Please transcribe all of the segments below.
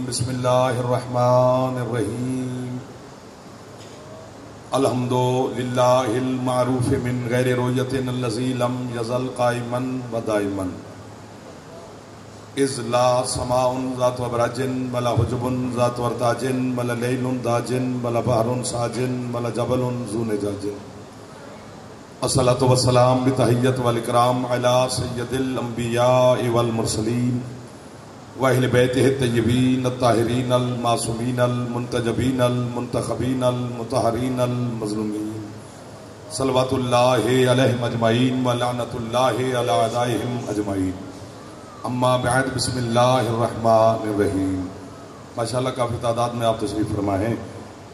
بسم اللہ الرحمن الرحیم الحمد للہ المعروف من غیر رویت الذی لم یزل قائما و دائما اذ لا سماء ذات ابراج ولا حجب ذات ورتاج ولا لیل داج ولا بحر ساج ولا جبل ذو نجاج الصلاۃ والسلام بتحیت والاکرام علی سید الانبیاء والمرسلین واہل بیتہ الطیبین الطاہرین المعصومین المنتجبین المنتخبین المطہرین المظلومین صلوات اللہ علیہم اجمعین ولعنۃ اللہ علی اعدائہم اجمعین اما بعد بسم اللہ الرحمن الرحیم۔ ماشاءاللہ کافی تعداد میں آپ تشریف فرما ہیں،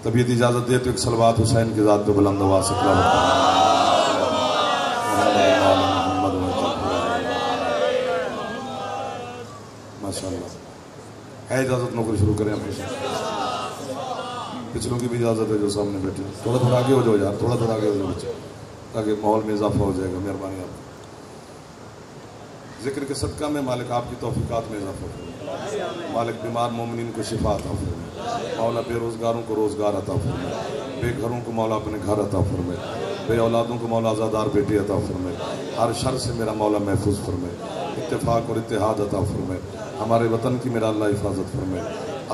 طبیعت اجازت دے تو ایک صلوات حسین کی ذات پہ بلند آواز سے ماشاءاللہ ہے اجازت نوکری شروع کریں اپنے پچھلوں کی بھی اجازت ہے جو سامنے بیٹھے، تھوڑا تھوڑا آگے ہو جاؤ یار، تھوڑا تھوڑا آگے ہو جاؤ بچے، تاکہ ماحول میں اضافہ ہو جائے گا، مہربانی آپ ذکر کے صدقہ میں مالک آپ کی توفیقات میں اضافہ فرمائے، مالک بیمار مومنین کو شفا عطا فرمائے، مولا بے روزگاروں کو روزگار عطا فرمائے، بے گھروں کو مولا اپنے گھر عطا فرمائے، بے اولادوں کو مولا آزادار بیٹے عطا فرمائے، ہر شر سے میرا مولا محفوظ فرمائے، اتفاق اور اتحاد عطا فرمائے، ہمارے وطن کی میرا اللہ حفاظت فرمائے،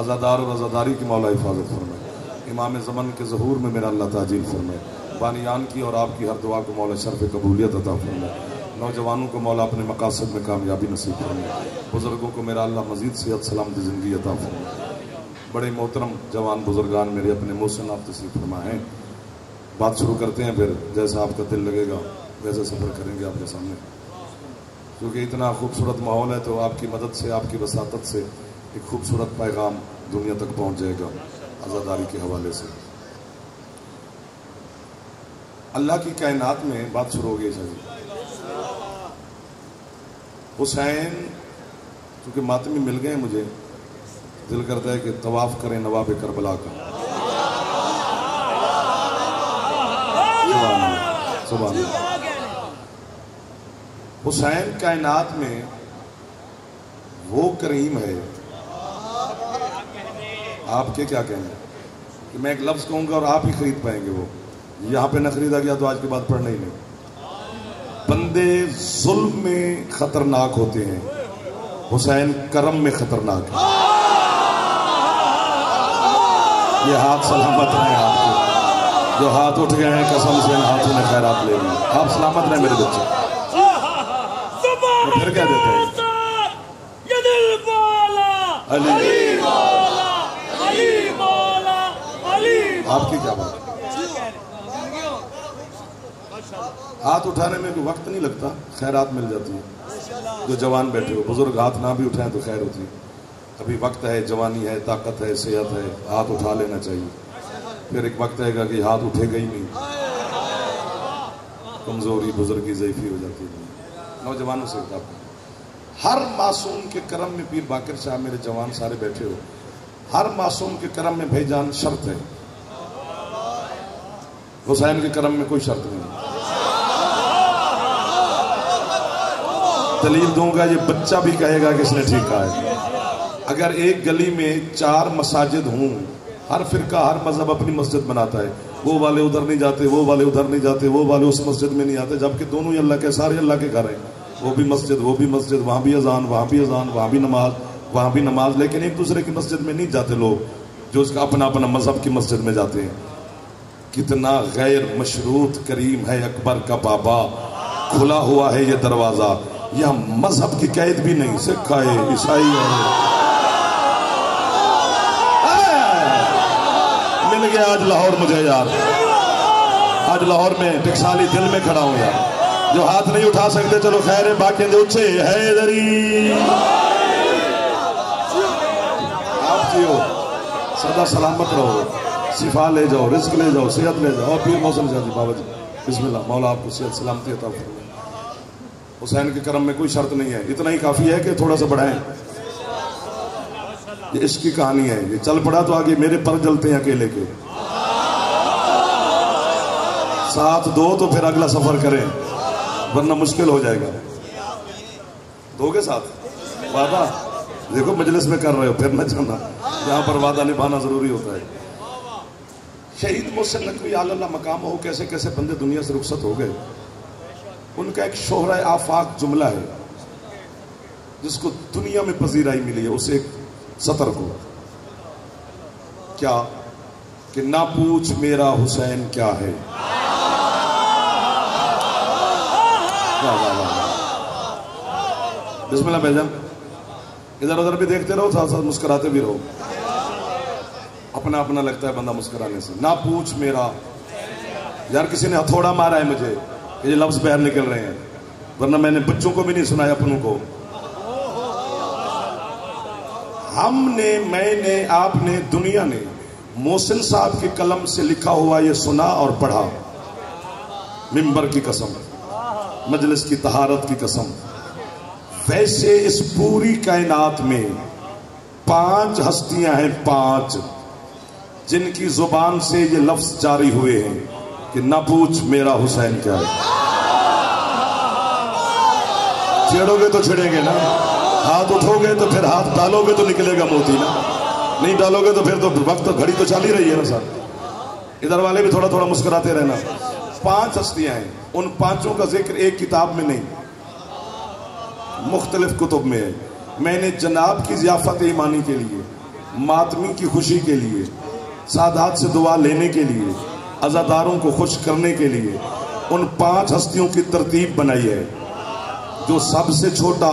آزادار اور آزاداری کی مولا حفاظت فرمائے، امام زمن کے ظہور میں میرا اللہ تعجیل فرمائے، بانیان کی اور آپ کی ہر دعا کو مولا شرف قبولیت عطا فرمائے، نوجوانوں کو مولا اپنے مقاصد میں کامیابی نصیب فرمائے، بزرگوں کو میرا اللہ مزید صحت سلامتی زندگی عطا فرمائے۔ بڑے محترم جوان بزرگان میرے اپنے محسن آپ تشریف فرما ہیں، بات شروع کرتے ہیں، پھر جیسا آپ کا دل لگے گا ویسے سفر کریں گے آپ کے سامنے، کیونکہ اتنا خوبصورت ماحول ہے تو آپ کی مدد سے، آپ کی وساطت سے ایک خوبصورت پیغام دنیا تک پہنچ جائے گا آزاداری کے حوالے سے۔ اللہ کی کائنات میں بات شروع ہو گئی جی، حسین چونکہ ماتمی مل گئے مجھے، دل کرتا ہے کہ طواف کریں نواب کربلا کا۔ سبحان اللہ۔ حسین کائنات میں وہ کریم ہے، آپ کے کیا کہنا ہے کہ میں ایک لفظ کہوں گا اور آپ ہی خرید پائیں گے، وہ یہاں پہ نہ خریدا گیا تو آج کے بعد پڑھنا ہی نہیں۔ بندے ظلم میں خطرناک ہوتے ہیں، حسین کرم میں خطرناک ہے۔ یہ ہاتھ سلامت رہے آپ کے، جو ہاتھ اٹھ گئے ہیں قسم سے ان ہاتھوں نے خیرات لے لی، آپ سلامت رہے میرے بچے۔ پھر کیا دیتے ہیں آپ کی کیا بات ہے؟ ہاتھ اٹھانے میں کوئی وقت نہیں لگتا، خیرات مل جاتی ہے۔ جو جوان بیٹھے ہو، بزرگ ہاتھ نہ بھی اٹھائیں تو خیر ہوتی ہے، ابھی وقت ہے، جوانی ہے، طاقت ہے، صحت ہے، ہاتھ اٹھا لینا چاہیے۔ پھر ایک وقت ہے گا کہ ہاتھ اٹھے گا ہی نہیں، کمزوری بزرگی ضعیفی ہو جاتی ہے۔ نوجوانوں سے کہا ہر معصوم کے کرم میں، پیر باقر شاہ میرے جوان سارے بیٹھے ہو، ہر معصوم کے کرم میں بھائی جان شرط ہے، حسین کے کرم میں کوئی شرط نہیں۔ دلیل دوں گا، یہ بچہ بھی کہے گا کہ اس نے ٹھیک کہا ہے۔ اگر ایک گلی میں 4 مساجد ہوں، ہر فرقہ ہر مذہب اپنی مسجد بناتا ہے، وہ والے ادھر نہیں جاتے، وہ والے ادھر نہیں جاتے، وہ والے اس مسجد میں نہیں آتے، جبکہ دونوں ہی اللہ کے، سارے اللہ کے گھر ہیں، وہ بھی مسجد وہ بھی مسجد، وہاں بھی اذان وہاں بھی اذان، وہاں بھی نماز وہاں بھی نماز، لیکن ایک دوسرے کی مسجد میں نہیں جاتے لوگ، جو اس کا اپنا اپنا مذہب کی مسجد میں جاتے ہیں۔ کتنا غیر مشروط کریم ہے اکبر کا بابا، کھلا ہوا ہے یہ دروازہ، یہاں مذہب کی قید بھی نہیں، سکھ ہے، عیسائی ہے، مل گیا آج لاہور مجھے یار، آج لاہور میں ٹکسالی دل میں کھڑا ہوں یار۔ جو ہاتھ نہیں اٹھا سکتے چلو خیر ہے، باقی دے اچھے حیدری، آپ جیو سدا سلامت رہو، شفا لے جاؤ، رزق لے جاؤ، صحت لے جاؤ، اور پیر محسن شاہ جی بابا جی بسم اللہ، مولا آپ کو صحت سلامتی عطا فرمائے۔ حسین کے کرم میں کوئی شرط نہیں ہے، اتنا ہی کافی ہے کہ تھوڑا سا بڑھائیں۔ یہ عشق کی کہانی ہے، یہ چل پڑا تو آگے میرے پر جلتے ہیں اکیلے کے، ساتھ دو تو پھر اگلا سفر کریں، ورنہ مشکل ہو جائے گا۔ دو گے ساتھ وعدہ؟ دیکھو مجلس میں کر رہے ہو، پھر نہ جانا، یہاں پر وعدہ نبھانا ضروری ہوتا ہے۔ شہید محسن نقوی اللہ مقام ہو، کیسے کیسے بندے دنیا سے رخصت ہو گئے۔ ان کا ایک شہرہ آفاق جملہ ہے جس کو دنیا میں پذیرائی ملی ہے، اس ایک سطر کو، کیا کہ نہ پوچھ میرا حسین کیا ہے۔ بسم اللہ بھائی جان، ادھر ادھر بھی دیکھتے رہو، ساتھ ساتھ مسکراتے بھی رہو، اپنا اپنا لگتا ہے بندہ مسکرانے سے۔ نہ پوچھ میرا، یار کسی نے ہتھوڑا مارا ہے مجھے، یہ لفظ باہر نکل رہے ہیں، ورنہ میں نے بچوں کو بھی نہیں سنایا، اپنوں کو۔ ہم نے، میں نے، آپ نے، دنیا نے محسن صاحب کی قلم سے لکھا ہوا یہ سنا اور پڑھا، منبر کی قسم، مجلس کی طہارت کی قسم۔ ویسے اس پوری کائنات میں 5 ہستیاں ہیں، 5 جن کی زبان سے یہ لفظ جاری ہوئے ہیں کہ نہ پوچھ میرا حسین کیا ہے۔ چھیڑو گے تو چھڑیں گے نا، ہاتھ اٹھو گے تو پھر ہاتھ ڈالو گے تو نکلے گا موتی نا، نہیں ڈالو گے تو پھر تو وقت گھڑی تو چل ہی رہی ہے نا صاحب۔ ادھر والے بھی تھوڑا تھوڑا مسکراتے رہنا۔ 5 ہستیاں ہیں، ان 5 کا ذکر ایک کتاب میں نہیں، مختلف کتب میں ہے۔ میں نے جناب کی ضیافت ایمانی کے لیے، ماتمی کی خوشی کے لیے، سادات سے دعا لینے کے لیے، عزاداروں کو خوش کرنے کے لیے ان 5 ہستیوں کی ترتیب بنائی ہے۔ جو سب سے چھوٹا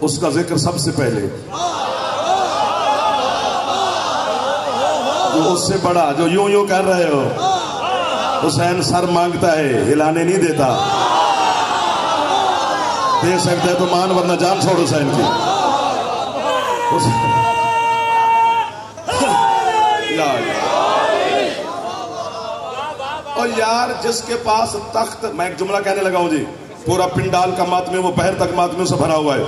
اس کا ذکر سب سے پہلے، جو اس سے بڑا، جو یوں یوں کر رہے ہو، حسین سر مانگتا ہے، ہلانے نہیں دیتا، دے سکتا ہے تو مان ورنہ جان چھوڑ حسین کی۔ اور یار جس کے پاس تخت، میں ایک جملہ کہنے لگا ہوں جی، پورا پنڈال کا ماتمی، وہ بہر تک ماتمیوں سے بھرا ہوا ہے۔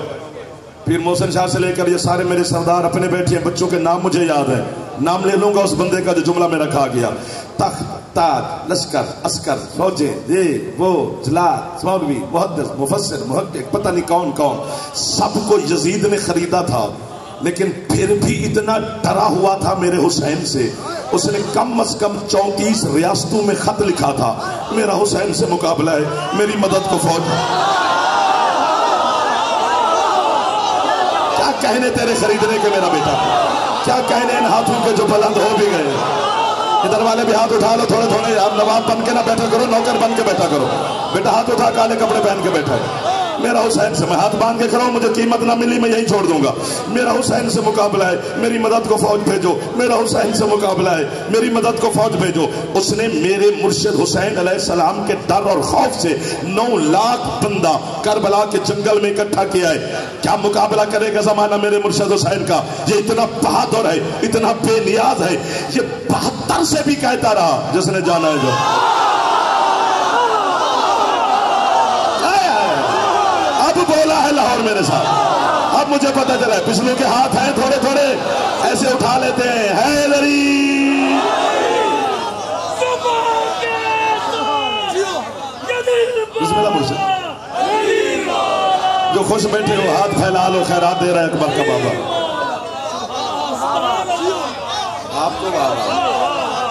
پھر محسن شاہ سے لے کر یہ سارے میرے سردار اپنے بیٹھے ہیں، بچوں کے نام مجھے یاد ہے، نام لے لوں گا اس بندے کا جو جملہ میں رکھا گیا۔ تخت، تاج، لشکر، عسکر، فوجیں، یہ وہ، جلاد، مولوی، محدث، مفسر، محقق، پتہ نہیں کون کون، سب کو یزید نے خریدا تھا، لیکن پھر بھی اتنا ڈرا ہوا تھا میرے حسین سے، اس نے کم از کم 34 ریاستوں میں خط لکھا تھا، میرا حسین سے مقابلہ ہے، میری مدد کو فوج۔ کیا کہنے تیرے خریدنے کے میرا بیٹا، کیا کہنے ان ہاتھوں کے جو بلند ہو بھی گئے۔ ادھر والے بھی ہاتھ اٹھا لو تھوڑے تھوڑے، آپ نواب بن کے نہ بیٹھا کرو، نوکر بن کے بیٹھا کرو۔ بیٹا ہاتھ اٹھا، کالے کپڑے پہن کے بیٹھا ہے، میرا حسین سے، میں ہاتھ باندھ کے کھڑا ہوں، مجھے قیمت نہ ملی میں یہی چھوڑ دوں گا، میرا حسین سے مقابلہ ہے، میری مدد کو فوج بھیجو، میرا حسین سے مقابلہ ہے، میری مدد کو فوج بھیجو۔ اس نے میرے مرشد حسین علیہ السلام کے ڈر اور خوف سے 9 لاکھ بندہ کربلا کے جنگل میں اکٹھا کیا ہے۔ کیا مقابلہ کرے گا زمانہ میرے مرشد حسین کا؟ یہ اتنا بہادر ہے، اتنا بے نیاز ہے، یہ 72 سے بھی کہتا رہا جس نے جانا ہے جو۔ اب بولا ہے لاہور میرے ساتھ، اب مجھے پتہ چلا ہے، پچھلوں کے ہاتھ ہیں تھوڑے تھوڑے ایسے اٹھا لیتے ہیں، حیدری بسم اللہ مرشد، جو خوش بیٹھے ہو ہاتھ پھیلا لو، خیرات دے رہا ہے اکبر کا بابا، آپ کو بابا،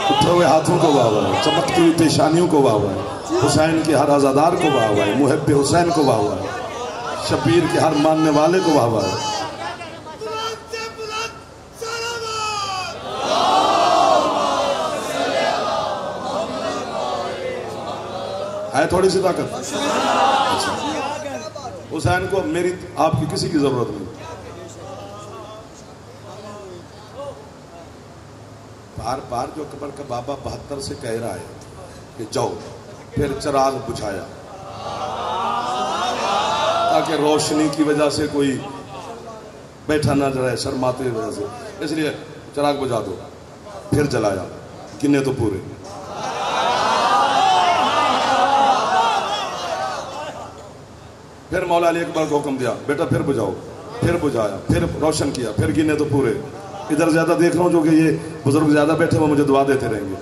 اٹھے ہوئے ہاتھوں کو بابا ہے، چمکتی ہوئی پیشانیوں کو بابا ہے، حسین کے ہر عزادار کو بابا ہے، محب حسین کو بابا ہے، شبیر کے ہر ماننے والے کو بابا ہے۔ ہے تھوڑی سی طاقت؟ حسین کو میری آپ کی کسی کی ضرورت نہیں، بار بار جو اکبر کا بابا 72 سے کہہ رہا ہے کہ جاؤ، پھر چراغ بجھایا تاکہ روشنی کی وجہ سے کوئی بیٹھا نہ رہے شرماتے وجہ سے، اس لیے چراغ بجھا دو، پھر جلایا، گنے تو پورے۔ پھر مولا علی اکبر کو حکم دیا، بیٹا پھر بجھاؤ، پھر بجھایا، پھر روشن کیا، پھر گنے تو پورے۔ ادھر زیادہ دیکھ رہا ہوں جو کہ یہ بزرگ زیادہ بیٹھے وہ مجھے دعا دیتے رہیں گے۔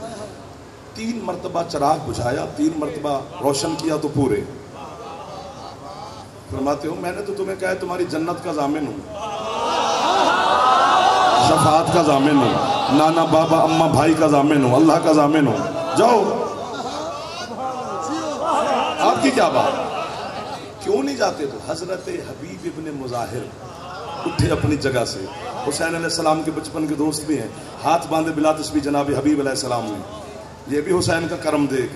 3 مرتبہ چراغ بجھایا، 3 مرتبہ روشن کیا تو پورے۔ فرماتے ہو میں نے تو تمہیں کہا ہے تمہاری جنت کا ضامن ہوں، شفاعت کا ضامن ہوں, نانا بابا اماں بھائی کا ضامن ہوں, اللہ کا ضامن ہوں. جاؤ. آپ کی کیا بات, کیوں نہیں جاتے؟ تو حضرت حبیب ابن مظاہر اٹھے اپنی جگہ سے. حسین علیہ السلام کے بچپن کے دوست بھی ہیں, ہاتھ باندھے بلا تسبیح جناب حبیب علیہ السلام نے. یہ بھی حسین کا کرم دیکھ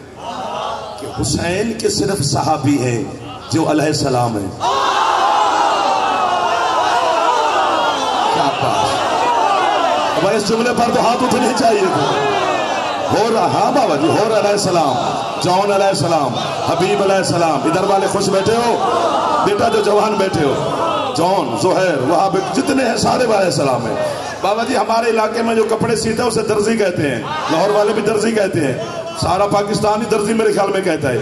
کہ حسین کے صرف صحابی ہیں جو علیہ السلام ہیں. کیا بات, اب اس جملے پر تو ہاتھ اٹھنے چاہیے تھے. ہو رہا, ہاں بابا جی, ہو رہا علیہ السلام, جون علیہ السلام, حبیب علیہ السلام. ادھر والے خوش بیٹھے ہو بیٹا, جو جوان بیٹھے ہو, جون, زہیر, وہاں جتنے ہیں سارے علیہ السلام ہیں. بابا جی ہمارے علاقے میں جو کپڑے سیتے ہیں اسے درزی کہتے ہیں, لاہور والے بھی درزی کہتے ہیں, سارا پاکستان ہی درزی میرے خیال میں کہتا ہے.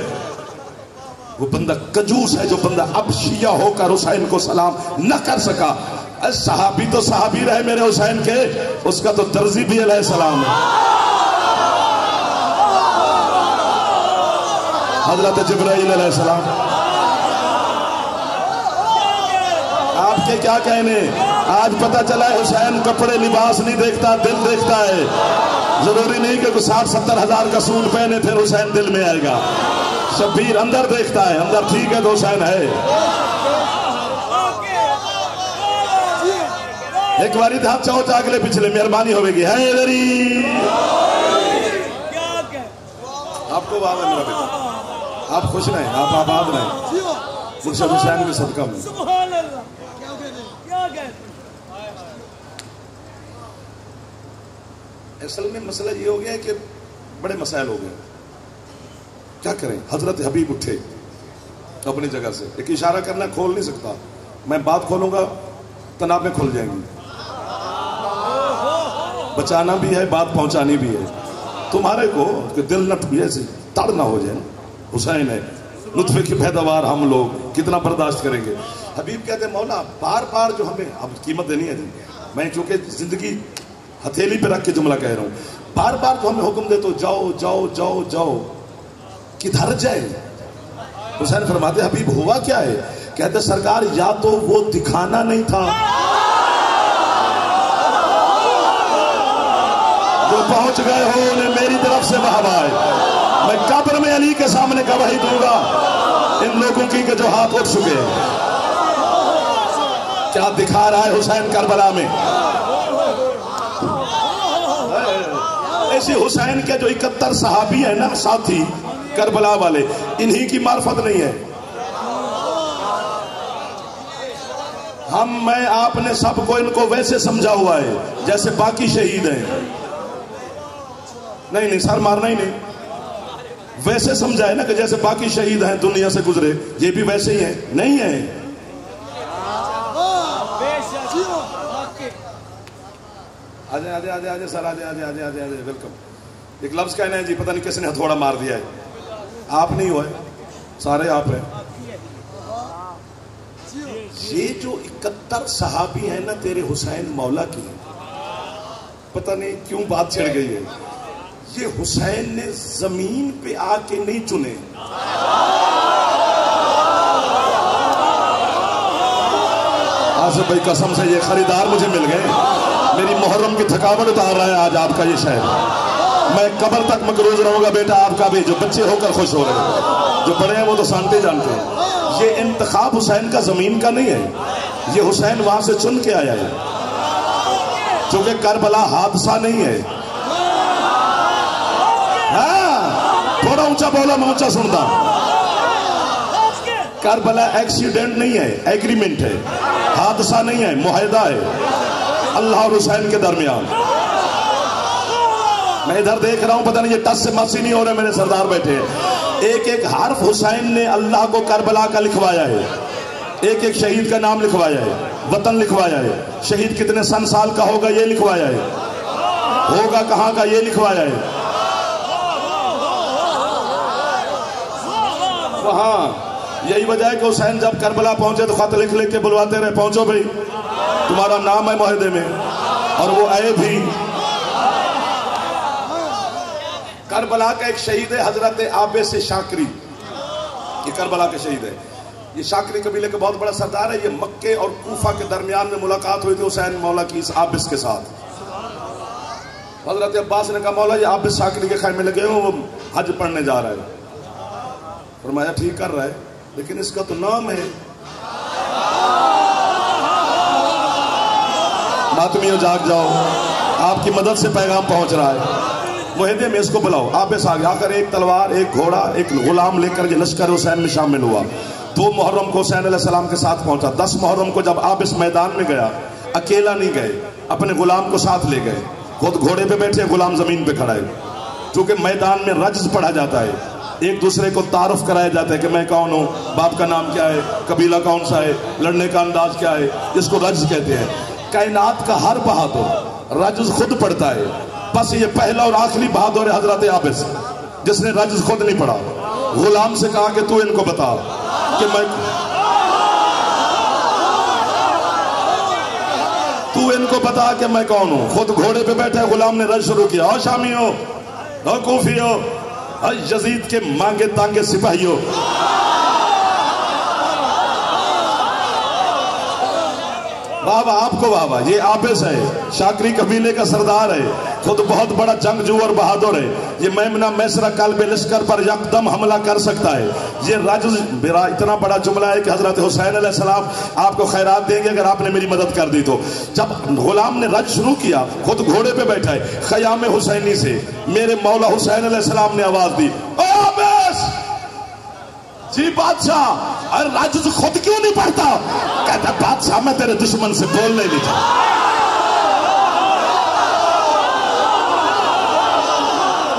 وہ بندہ کنجوس ہے جو بندہ اب شیعہ ہو کر حسین کو سلام نہ کر سکا. صحابی تو صحابی رہے میرے حسین کے, اس کا تو درزی بھی علیہ السلام ہے. حضرت جبرائیل علیہ السلام. آپ کے کیا کہنے, آج پتہ چلا ہے حسین کپڑے لباس نہیں دیکھتا, دل دیکھتا ہے. ضروری نہیں کہ 60-70 ہزار کا سوٹ پہنے پھر حسین دل میں آئے گا. شبیر اندر دیکھتا ہے, اندر ٹھیک ہے تو حسین ہے. ایک باری ہاتھ چاہو چاگلے پچھلے مہربانی ہوئے گی. حیدری آپ کو بابا میرا بیٹا, آپ خوش رہیں, آپ آباد رہیں, مرشد حسین کے صدقہ میں. اصل میں مسئلہ یہ ہو گیا ہے کہ بڑے مسائل ہو گئے, کیا کریں. حضرت حبیب اٹھے اپنی جگہ سے, ایک اشارہ کرنا کھول نہیں سکتا, میں بات کھولوں گا تنابیں کھل جائیں گی. بچانا بھی ہے, بات پہنچانی بھی ہے. تمہارے کو کہ دل نہ ٹوٹے سے تڑ نہ ہو جائے. حسین ہے, لطفے کی پیداوار, ہم لوگ کتنا برداشت کریں گے. حبیب کہتے ہیں مولا بار بار جو ہمیں, اب قیمت دینی ہے, میں چونکہ زندگی ہتھیلی پہ رکھ کے جملہ کہہ رہا ہوں, بار بار تو ہمیں حکم دے تو جاؤ جاؤ جاؤ جاؤ, کدھر جائے؟ حسین فرماتے حبیب ہوا کیا ہے؟ کہتے سرکار یا تو وہ دکھانا نہیں تھا جو پہنچ گئے ہو انہیں میری طرف سے بہوا ہے. میں قبر میں علی کے سامنے گواہی دوں گا ان لوگوں کی کہ جو ہاتھ اٹھ چکے ہیں. کیا دکھا رہا ہے حسین کربلا میں؟ ایسی حسین کے جو 71 صحابی ہیں نا ساتھی کربلا والے, انہی کی معرفت نہیں ہے. میں آپ نے سب کو ان کو ویسے سمجھا ہوا ہے جیسے باقی شہید ہیں. نہیں سر مارنا ہی نہیں, ویسے سمجھا ہے نا کہ جیسے باقی شہید ہیں دنیا سے گزرے, یہ بھی ویسے ہی ہیں. نہیں ہے, آجے سر, آجے ویلکم. ایک لفظ کہنا ہے جی, پتہ نہیں کس نے ہتھوڑا مار دیا ہے. آپ نہیں ہوئے, سارے آپ ہیں. یہ جو 71 صحابی ہیں نا تیرے حسین مولا کی, پتہ نہیں کیوں بات چھڑ گئی ہے. یہ حسین نے زمین پہ آ کے نہیں چنے. آصف بھائی قسم سے یہ خریدار مجھے مل گئے, میری محرم کی تھکاوٹ اتار رہا ہے آج آپ کا یہ شہر. میں قبر تک مقروض رہوں گا بیٹا آپ کا بھی, جو بچے ہو کر خوش ہو رہے ہیں, جو بڑے ہیں وہ تو سانتے جانتے ہیں. یہ انتخاب حسین کا زمین کا نہیں ہے, یہ حسین وہاں سے چن کے آیا ہے. چونکہ کربلا حادثہ نہیں ہے. ہاں تھوڑا اونچا بولا میں اونچا سنتا. کربلا ایکسیڈنٹ نہیں ہے, ایگریمنٹ ہے. حادثہ نہیں ہے, معاہدہ ہے اللہ اور حسین کے درمیان. میں ادھر دیکھ رہا ہوں, پتہ نہیں یہ ٹس سے مس ہی نہیں ہو رہے, میرے سردار بیٹھے ہیں. ایک ایک حرف حسین نے اللہ کو کربلا کا لکھوایا ہے, ایک ایک شہید کا نام لکھوایا ہے, وطن لکھوایا ہے, شہید کتنے سن سال کا ہوگا یہ لکھوایا ہے, ہوگا کہاں کا یہ لکھوایا ہے. وہاں یہی وجہ ہے کہ حسین جب کربلا پہنچے تو خط لکھ کے بلواتے رہے, پہنچو بھائی تمہارا نام ہے معاہدے میں, اور وہ آئے بھی. کربلا کا ایک شہید ہے حضرت عابس شاکری, یہ کربلا کے شہید ہے. یہ شاکری قبیلے کا بہت بڑا سردار ہے. یہ مکے اور کوفہ کے درمیان میں ملاقات ہوئی تھی حسین مولا کی اس عابس کے ساتھ. حضرت عباس نے کہا مولا یہ عابس شاکری کے خیمے لگے ہو، وہ حج پڑھنے جا رہا ہے. فرمایا ٹھیک کر رہا ہے لیکن اس کا تو نام ہے. ماتمیوں جاگ جاؤ، آپ کی مدد سے پیغام پہنچ رہا ہے. معاہدے میں اس کو بلاؤ. عابس آ گیا، آ کر ایک تلوار، ایک گھوڑا، ایک غلام لے کر یہ لشکر حسین میں شامل ہوا. 2 محرم کو حسین علیہ السلام کے ساتھ پہنچا. 10 محرم کو جب عابس میدان میں گیا، اکیلا نہیں گئے، اپنے غلام کو ساتھ لے گئے. خود گھوڑے پہ بیٹھے، غلام زمین پہ کھڑا ہے. چونکہ میدان میں رجز پڑھا جاتا ہے، ایک دوسرے کو تعارف کرایا جاتا ہے کہ میں کون ہوں، باپ کا نام کیا ہے، قبیلہ کون سا ہے، لڑنے کا انداز کیا ہے. اس کو رجز کہتے ہیں. کائنات کا ہر بہادر رجز خود پڑھتا ہے، بس یہ پہلا اور آخری بہادر ہے حضرت عابس جس نے رجز خود نہیں پڑھا. غلام سے کہا کہ تو ان کو بتا کہ میں، تو ان کو بتا کہ میں کون ہوں. خود گھوڑے پہ بیٹھے، غلام نے رجز شروع کیا. او شامیوں، او کوفیوں، او یزید کے مانگے تانگے سپاہیوں، بابا آپ کو بابا. یہ عابس ہے، شاکری قبیلے کا سردار ہے، خود بہت بڑا جنگجو اور بہادر ہے. یہ میمنہ میسرہ قلب لشکر پر یکدم حملہ کر سکتا ہے. یہ رجز میرا اتنا بڑا جملہ ہے کہ حضرت حسین علیہ السلام آپ کو خیرات دیں گے اگر آپ نے میری مدد کر دی تو. جب غلام نے رج شروع کیا، خود گھوڑے پہ بیٹھا ہے، خیام حسینی سے میرے مولا حسین علیہ السلام نے آواز دی، او عابس. جی بادشاہ. اور رجز خود کیوں نہیں پڑھتا؟ کہتا بادشاہ میں تیرے دشمن سے بولنے نہیں تھا.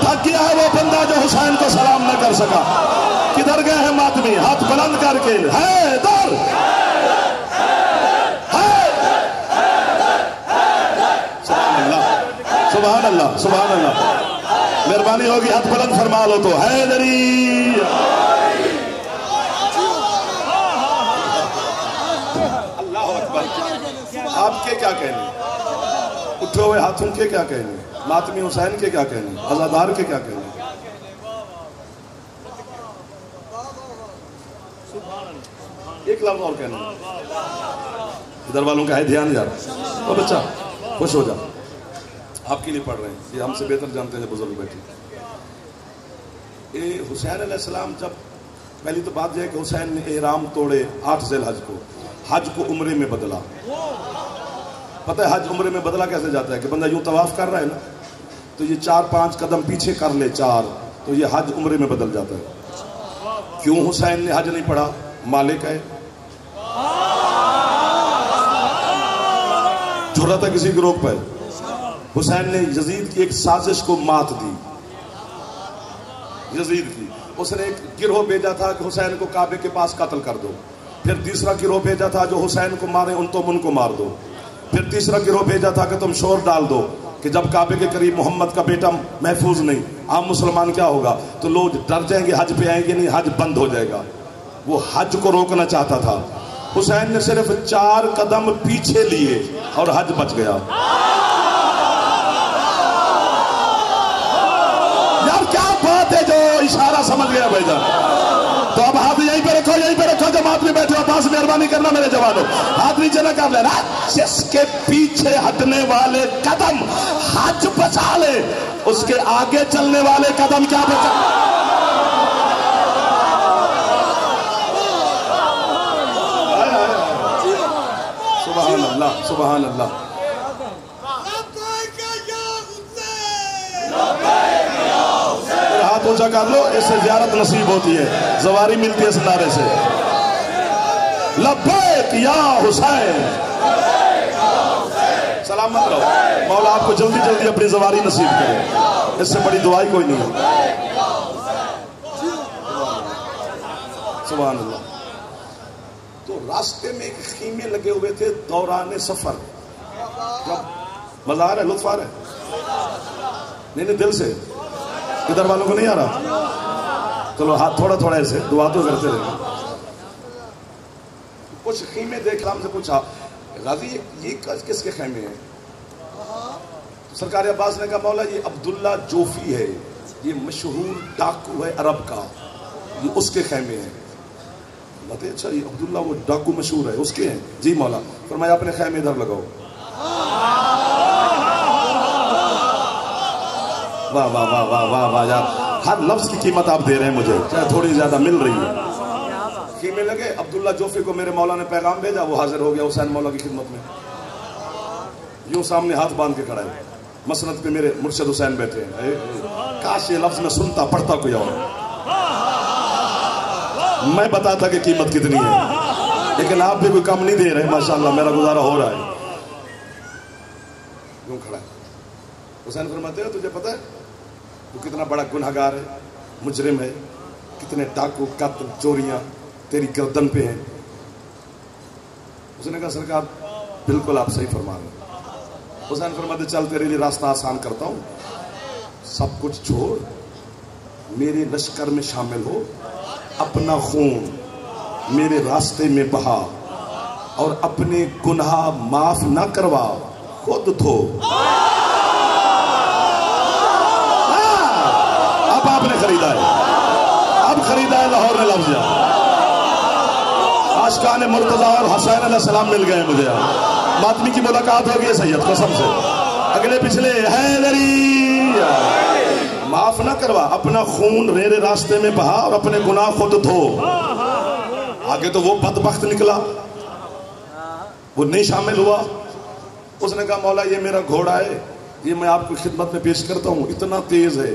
تھک گیا ہے وہ بندہ جو حسین کو سلام نہ کر سکا. کدھر گئے ہیں ماتمی؟ ہاتھ بلند کر کے، ہے ادھر، سبحان اللہ سبحان اللہ سبحان اللہ. مہربانی ہوگی ہاتھ بلند فرما لو تو. حیدری. آپ کے کیا کہنے، اٹھے ہوئے ہاتھوں کے کیا کہنے، ماتمی حسین کے کیا کہنے، عزادار کے کیا کہنے. ایک لفظ اور کہنا، ادھر والوں کا ہے دھیان یار. او بچہ خوش ہو جا، آپ کے لیے پڑھ رہے ہیں، یہ ہم سے بہتر جانتے ہیں بزرگ بیٹھے. حسین علیہ السلام جب، پہلی تو بات یہ ہے کہ حسین نے احرام توڑے 8 ذی الحج کو، حج کو عمرے میں بدلا. پتہ ہے حج عمرے میں بدلا کیسے جاتا ہے کہ بندہ یوں طواف کر رہا ہے نا تو یہ 4-5 قدم پیچھے کر لے، 4، تو یہ حج عمرے میں بدل جاتا ہے. کیوں حسین نے حج نہیں پڑھا؟ مالک ہے، جرأت ہے کسی گروہ پر. حسین نے یزید کی ایک سازش کو مات دی. یزید کی اس نے ایک گروہ بھیجا تھا کہ حسین کو کعبے کے پاس قتل کر دو. پھر دوسرا گروہ بھیجا تھا جو حسین کو مارے ان تم ان کو مار دو. پھر تیسرا گروہ بھیجا تھا کہ تم شور ڈال دو کہ جب کعبے کے قریب محمد کا بیٹا محفوظ نہیں، عام مسلمان کیا ہوگا، تو لوگ ڈر جائیں گے، حج پہ آئیں گے نہیں، حج بند ہو جائے گا. وہ حج کو روکنا چاہتا تھا. حسین نے صرف 4 قدم پیچھے لیے اور حج بچ گیا. یار کیا بات ہے جو اشارہ سمجھ گیا بھائی جان. تو اب ہاتھ یہیں پہ رکھو، یہیں پہ رکھو. جب ہاتھ میں بیٹھے ہو پاس مہربانی کرنا میرے جوانوں، ہاتھ نیچے نہ کر لینا. جس کے پیچھے ہٹنے والے قدم حج بچا لے، اس کے آگے چلنے والے قدم کیا بچا. سبحان اللہ سبحان اللہ. ہاتھ اونچا کر لو، اس سے زیارت نصیب ہوتی ہے، زواری ملتی ہے اس نعرے سے. لبیک یا حسین. سلامت رہو. مولا آپ کو جلدی جلدی اپنی زواری نصیب کرے، اس سے بڑی دعائی کوئی نہیں ہے. سبحان اللہ. تو راستے میں ایک خیمے لگے ہوئے تھے دوران سفر. مزہ آ رہا ہے، لطف آ رہا ہے؟ نہیں دل سے. ادھر والوں کو نہیں آ رہا؟ چلو ہاتھ تھوڑا تھوڑا ایسے دعا تو کرتے رہے. کچھ خیمے دیکھ ہم سے پوچھا غازی یہ کس کے خیمے ہیں؟ سرکار عباس نے کہا مولا یہ عبداللہ جوفی ہے، یہ مشہور ڈاکو ہے عرب کا، یہ اس کے خیمے ہیں. بتائیے اچھا یہ عبداللہ وہ ڈاکو مشہور ہے اس کے ہیں؟ جی مولا. فرمایا اپنے خیمے ادھر لگاؤ. واہ واہ واہ واہ واہ واہ یار, ہر لفظ کی قیمت آپ دے رہے ہیں مجھے, چاہے تھوڑی زیادہ مل رہی ہے. خیمے لگے, عبداللہ جوفی کو میرے مولا نے پیغام بھیجا, وہ حاضر ہو گیا حسین مولا کی خدمت میں. یوں سامنے ہاتھ باندھ کے کھڑا ہے, مسند پہ میرے مرشد حسین بیٹھے ہیں. کاش یہ لفظ میں سنتا پڑھتا کوئی اور, میں بتاتا کہ قیمت کتنی ہے, لیکن آپ بھی کوئی کم نہیں دے رہے. ماشاءاللہ میرا گزارا ہو رہا ہے. یوں کھڑا ہے. حسین فرماتے ہیں تجھے پتہ ہے تو کتنا بڑا گنہگار ہے, مجرم ہے, کتنے ڈاکو قتل چوریاں تیری گردن پہ ہیں. اس نے کہا سرکار بالکل آپ صحیح فرما رہے ہیں. حسین فرماتے چل تیرے لیے راستہ آسان کرتا ہوں, سب کچھ چھوڑ میرے لشکر میں شامل ہو, اپنا خون میرے راستے میں بہا اور اپنے گناہ معاف نہ کروا, خود دھو. اب آپ نے خریدا ہے, اب خریدا ہے لاہور میں لفظ. عاشقان مرتضیٰ اور حسین علیہ السلام مل گئے مجھے. ماتمی کی ملاقات ہوگی ہے سید قسم سے, اگلے پچھلے حیدری. معاف نہ کروا, اپنا خون میرے راستے میں بہا اور اپنے گناہ خود دھو. آگے تو وہ بدبخت نکلا, وہ نہیں شامل ہوا. اس نے کہا مولا یہ میرا گھوڑا ہے, یہ میں آپ کو خدمت میں پیش کرتا ہوں, اتنا تیز ہے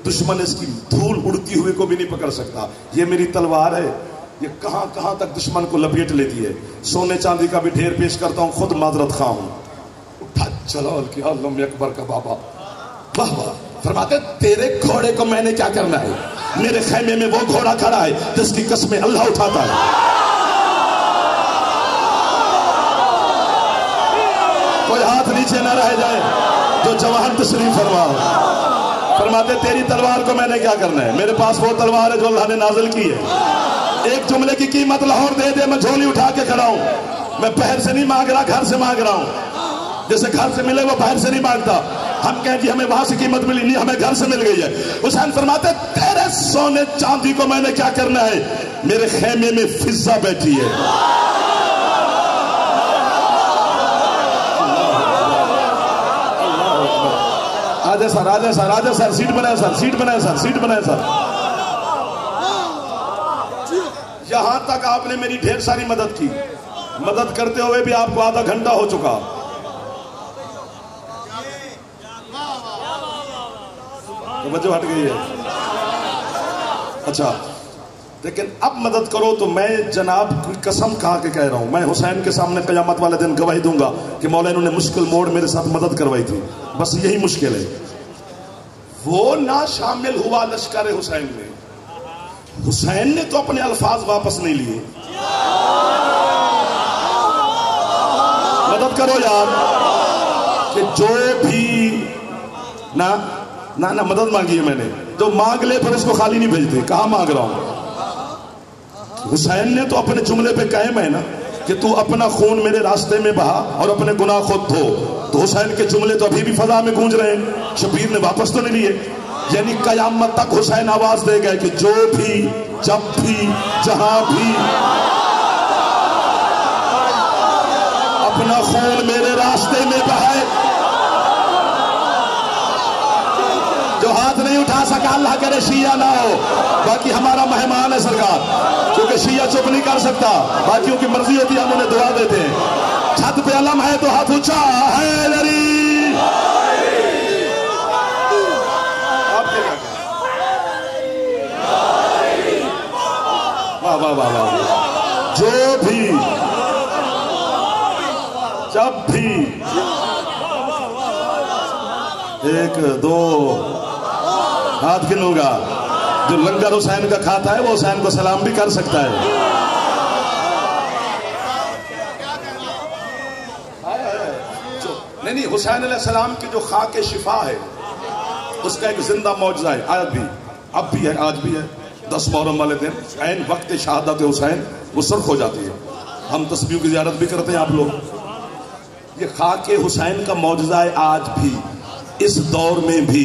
دشمن اس کی دھول اڑتی ہوئی کو بھی نہیں پکڑ سکتا. یہ میری تلوار ہے, یہ کہاں کہاں تک دشمن کو لپیٹ لیتی ہے. سونے چاندی کا بھی ڈھیر پیش کرتا ہوں, خود معذرت خواہ ہوں. اٹھا جلال کی عالم اکبر کا بابا. واہ واہ. فرماتے تیرے گھوڑے کو میں نے کیا کرنا ہے, میرے خیمے میں وہ گھوڑا کھڑا ہے جس کی قسمیں اللہ اٹھاتا ہے. کوئی ہاتھ نیچے نہ رہ جائے جو جوان تشریف فرما. فرماتے تیری تلوار کو میں نے کیا کرنا ہے, میرے پاس وہ تلوار ہے جو اللہ نے نازل کی ہے. ایک جملے کی قیمت لاہور دے دے, میں جھولی اٹھا کے کھڑا ہوں. میں باہر سے نہیں مانگ رہا, گھر سے مانگ رہا ہوں. جیسے گھر سے ملے وہ باہر سے نہیں مانگتا. ہم کہیں جی ہمیں وہاں سے قیمت ملی نہیں, ہمیں گھر سے مل گئی ہے. حسین فرماتے تیرے سونے چاندی کو میں نے کیا کرنا ہے, میرے خیمے میں فضا بیٹھی ہے. آجے سر, آجے سر, آجے سر, سیٹ بنائے سر, سیٹ بنائے سر, سیٹ بنائے سر. یہاں تک آپ نے میری ڈھیر ساری مدد کی, مدد کرتے ہوئے بھی آپ کو آدھا گھنٹہ ہو چکا. توجہ ہٹ گئی ہے. اچھا لیکن اب مدد کرو تو میں جناب کی قسم کھا کے کہہ رہا ہوں, میں حسین کے سامنے قیامت والے دن گواہی دوں گا کہ مولا انہوں نے مشکل موڑ میرے ساتھ مدد کروائی تھی. بس یہی مشکل ہے. وہ نہ شامل ہوا لشکر حسین میں. حسین نے تو اپنے الفاظ واپس نہیں لیے. مدد کرو یار, کہ جو بھی نہ مدد مانگی ہے میں نے, جو مانگ لے پر اس کو خالی نہیں بھیجتے. کہاں مانگ رہا ہوں, حسین نے تو اپنے جملے پہ قائم ہے نا کہ تو اپنا خون میرے راستے میں بہا اور اپنے گناہ خود دھو. تو حسین کے جملے تو ابھی بھی فضا میں گونج رہے ہیں, شبیر نے واپس تو نہیں لیے. یعنی قیامت تک حسین آواز دے گئے کہ جو بھی جب بھی جہاں بھی اپنا خون میرے راستے میں بہائے. جو ہاتھ نہیں اٹھا سکا اللہ کرے شیعہ نہ ہو, باقی ہمارا مہمان ہے سرکار, کیونکہ شیعہ چپ نہیں کر سکتا, باقیوں کی مرضی ہوتی ہے, ہم انہیں دعا دیتے ہیں. چھت پہ علم ہے تو ہاتھ اونچا ہے لری. جو بھی جب بھی, ایک دو ہاتھ گنوں گا, جو لنگر حسین کا کھاتا ہے وہ حسین کو سلام بھی کر سکتا ہے. نہیں حسین علیہ السلام کی جو خاک شفا ہے اس کا ایک زندہ معجزہ ہے, آج بھی, اب بھی ہے, آج بھی ہے. 10 محرم والے دن عین وقت شہادت حسین وہ سرخ ہو جاتی ہے. ہم تسبیح کی زیارت بھی کرتے ہیں آپ لوگ. یہ خاک حسین کا معجزہ ہے آج بھی, اس دور میں بھی.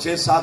6, 7,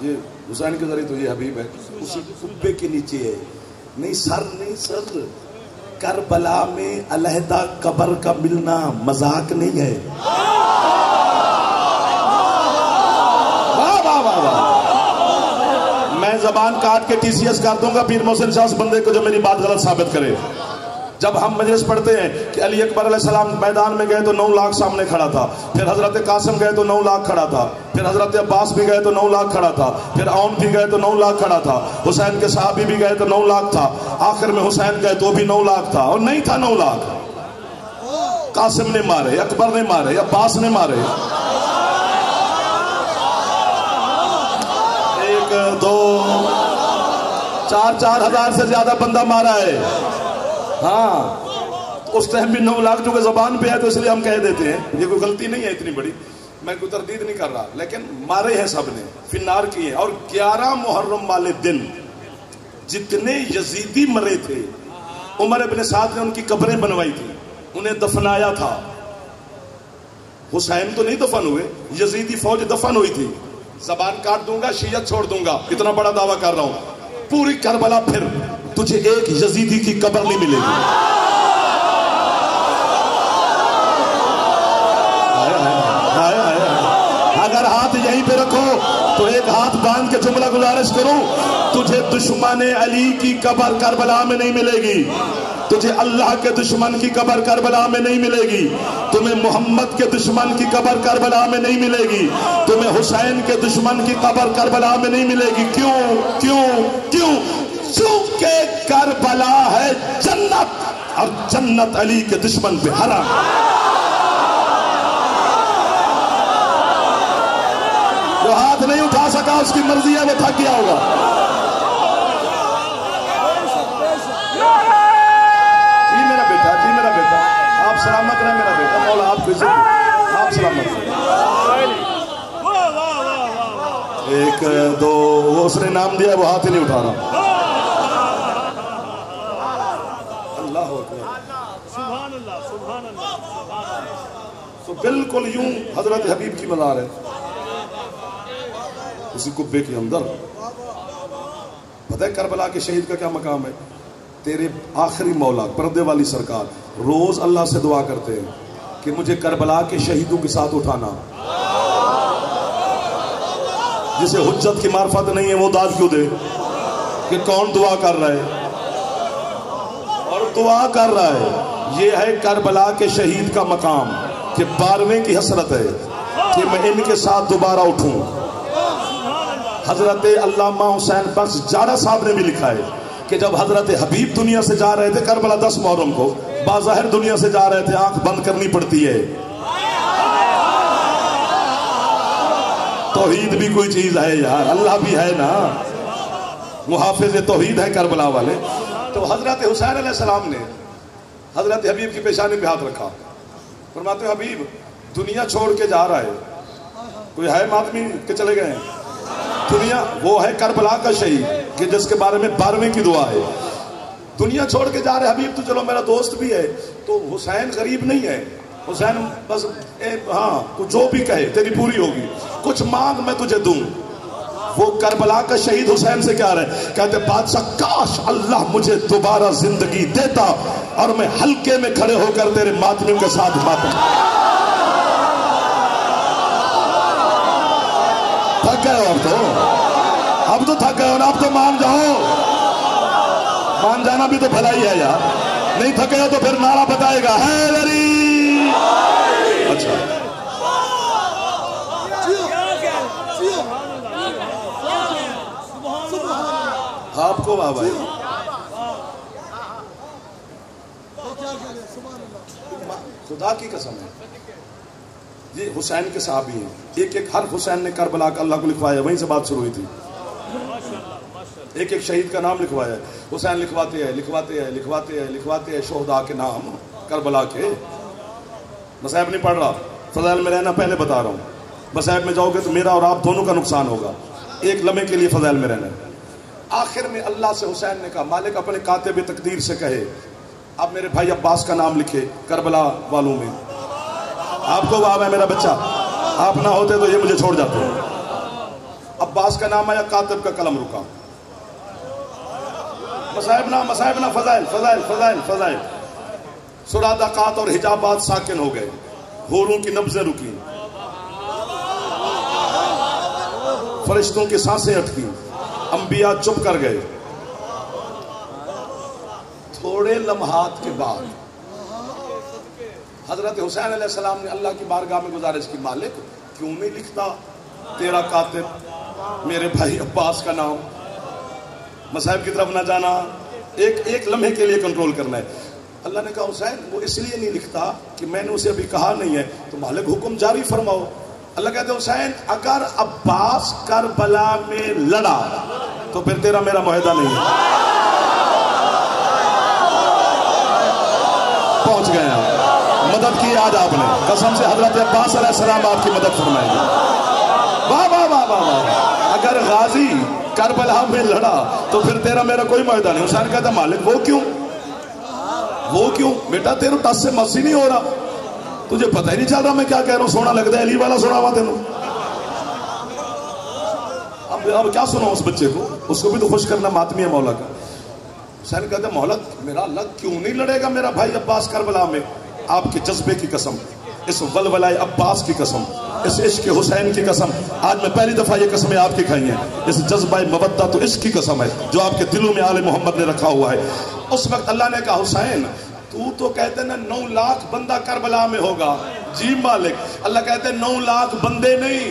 یہ حسین کے ذریعے تو یہ حبیب ہے، اسی قبے کے نیچے ہے. نہیں سر، نہیں سر، کربلا میں علیحدہ قبر کا ملنا مذاق نہیں ہے. واہ واہ واہ واہ. میں زبان کاٹ کے ٹی سی ایس کر دوں گا پیر محسن شاہ اس بندے کو جو میری بات غلط ثابت کرے. جب ہم مجلس پڑھتے ہیں کہ علی اکبر علیہ السلام میدان میں گئے تو 9 لاکھ سامنے کھڑا تھا، پھر حضرت قاسم گئے تو 9 لاکھ کھڑا تھا، پھر حضرت عباس بھی گئے تو 9 لاکھ کھڑا تھا، پھر عون بھی گئے تو 9 لاکھ کھڑا تھا، حسین کے صحابی بھی گئے تو 9 لاکھ تھا، آخر میں حسین گئے تو بھی 9 لاکھ تھا. اور نہیں تھا 9 لاکھ. قاسم نے مارے، اکبر نے مارے، عباس نے مارے. 1 2 4 ہزار سے زیادہ بندہ مارا ہے. ہاں اس ٹائم بھی 9 لاکھ جو کہ زبان پہ ہے تو اس لیے ہم کہہ دیتے ہیں. یہ کوئی غلطی نہیں ہے اتنی بڑی، میں کوئی تردید نہیں کر رہا، لیکن مارے ہیں سب نے، فنار کیے ہیں. اور 11 محرم والے دن جتنے یزیدی مرے تھے عمر ابن سعد نے ان کی قبریں بنوائی تھی، انہیں دفنایا تھا. حسین تو نہیں دفن ہوئے، یزیدی فوج دفن ہوئی تھی. زبان کاٹ دوں گا، شیعت چھوڑ دوں گا، اتنا بڑا دعویٰ کر رہا ہوں. پوری کربلا پھر تجھے ایک یزیدی کی قبر نہیں ملے گی. اگر ہاتھ یہیں پہ رکھو تو ایک ہاتھ باندھ کے جملہ گزارش کروں، تجھے دشمن علی کی قبر کربلا میں نہیں ملے گی، تجھے اللہ کے دشمن کی قبر کربلا میں نہیں ملے گی، تمہیں محمد کے دشمن کی قبر کربلا میں نہیں ملے گی، تمہیں حسین کے دشمن کی قبر کربلا میں نہیں ملے گی. کیوں کیوں کیوں؟ چونکہ کربلا ہے جنت، اور جنت علی کے دشمن پہ حرام. جو ہاتھ نہیں اٹھا سکا اس کی مرضی ہے، وہ تھک گیا ہوگا. جی میرا بیٹا، جی میرا بیٹا، آپ سلامت رہیں میرا بیٹا، مولا آپ کو عزت، آپ سلامت رہیں. 1 2 وہ اس نے نام دیا، وہ ہاتھ ہی نہیں اٹھا رہا. اللہ اکبر، سبحان اللہ سبحان اللہ. تو بالکل یوں حضرت حبیب کی مزار ہے اسی قبے کے اندر. پتہ ہے کربلا کے شہید کا کیا مقام ہے؟ تیرے آخری مولا پردے والی سرکار روز اللہ سے دعا کرتے ہیں کہ مجھے کربلا کے شہیدوں کے ساتھ اٹھانا. جسے حجت کی معرفت نہیں ہے وہ داد کیوں دے کہ کون دعا کر رہا ہے؟ اور دعا کر رہا ہے. یہ ہے کربلا کے شہید کا مقام کہ 12ویں کی حسرت ہے کہ میں ان کے ساتھ دوبارہ اٹھوں. حضرت علامہ حسین بخش جاڑا صاحب نے بھی لکھا ہے کہ جب حضرت حبیب دنیا سے جا رہے تھے کربلا 10 محرم کو، باظاہر دنیا سے جا رہے تھے، آنکھ بند کرنی پڑتی ہے. توحید بھی کوئی چیز ہے یار، اللہ بھی ہے نا، محافظ توحید ہے کربلا والے. تو حضرت حسین علیہ السلام نے حضرت حبیب کی پیشانی پہ ہاتھ رکھا، فرماتے ہیں حبیب دنیا چھوڑ کے جا رہا ہے، کوئی ہے آدمی کہ چلے گئے ہیں؟ دنیا وہ ہے کربلا کا شہید کہ جس کے بارے میں 12ویں کی دعا ہے. دنیا چھوڑ کے جا رہے حبیب تو چلو میرا دوست بھی ہے، تو حسین غریب نہیں ہے. حسین بس ہاں تو جو بھی کہے تیری پوری ہوگی، کچھ مانگ میں تجھے دوں. وہ کربلا کا شہید حسین سے کیا رہے، کہتے بادشاہ کاش اللہ مجھے دوبارہ زندگی دیتا اور میں حلقے میں کھڑے ہو کر تیرے ماتمیوں کے ساتھ ماتم. تھک گئے ہو اب تو تھک گئے ہو نا، اب تو مان جاؤ. مان جانا بھی تو بھلائی ہے یار. نہیں تھکے ہو تو پھر نعرہ بتائے گا حیدری. اچھا آپ کو بابا خدا کی قسم ہے یہ حسین کے صحابی ہیں. ایک ایک ہر حسین نے کربلا کا اللہ کو لکھوایا، وہیں سے بات شروع ہوئی تھی. ایک ایک شہید کا نام لکھوایا. حسین لکھواتے ہیں لکھواتے ہیں لکھواتے ہیں لکھواتے ہیں شہداء کے نام کربلا کے. مصائب نہیں پڑھ رہا، فضائل میں رہنا پہلے بتا رہا ہوں. مصائب میں جاؤ گے تو میرا اور آپ دونوں کا نقصان ہوگا. ایک لمحے کے لیے فضائل میں رہنا. آخر میں اللہ سے حسین نے کہا مالک اپنے کاتب تقدیر سے کہے اب میرے بھائی عباس کا نام لکھے کربلا والوں میں. آپ کو باب ہے میرا بچہ، آپ نہ ہوتے تو یہ مجھے چھوڑ جاتے. عباس کا نام آیا، کاتب کا قلم رکا. مصائبنا فضائل فضائل فضائل فضائل. سرادقات اور حجابات ساکن ہو گئے، حوروں کی نبضیں رکی، فرشتوں کی سانسیں اٹکی، انبیاء چپ کر گئے. تھوڑے لمحات کے بعد حضرت حسین علیہ السلام نے اللہ کی بارگاہ میں گزارش کی، مالک کیوں نہیں لکھتا تیرا کاتب میرے بھائی عباس کا نام؟ مصائب کی طرف نہ جانا، ایک لمحے کے لیے کنٹرول کرنا ہے. اللہ نے کہا حسین وہ اس لیے نہیں لکھتا کہ میں نے اسے ابھی کہا نہیں ہے، تو مالک حکم جاری فرماؤ. اللہ کہتے حسین اگر عباس کربلا میں لڑا تو پھر تیرا میرا معاہدہ نہیں ہے. پہنچ گئے آپ، مدد کی آج آپ نے، قسم سے حضرت عباس علیہ السلام آپ کی مدد فرمائیں گے. واہ واہ واہ واہ واہ. اگر غازی کربلا میں لڑا تو پھر تیرا میرا کوئی معاہدہ نہیں. حسین کہتا مالک وہ کیوں؟ بیٹا تیرے ٹس سے مسی نہیں ہو رہا، تجھے پتہ ہی نہیں چل رہا میں کیا کہہ رہا ہوں. سونا لگتا ہے علی والا سونا ہوا تینوں. اب کیا سنا اس بچے کو، اس کو بھی تو خوش کرنا ماتمی ہے مولا کا. حسین کہتا مولا میرا اللہ کیوں نہیں لڑے گا میرا بھائی عباس کربلا میں؟ آپ کے جذبے کی قسم، اس ولولائے عباس کی قسم، اس عشق حسین کی قسم، آج میں پہلی دفعہ یہ قسمیں آپ کی کھائی ہیں. اس جذبہ مودہ تو عشق کی قسم ہے جو آپ کے دلوں میں آل محمد نے رکھا ہوا ہے. اس وقت اللہ نے کہا حسین تو کہتے نا 9 لاکھ بندہ کربلا میں ہوگا. جی مالک. اللہ کہتے 9 لاکھ بندے نہیں،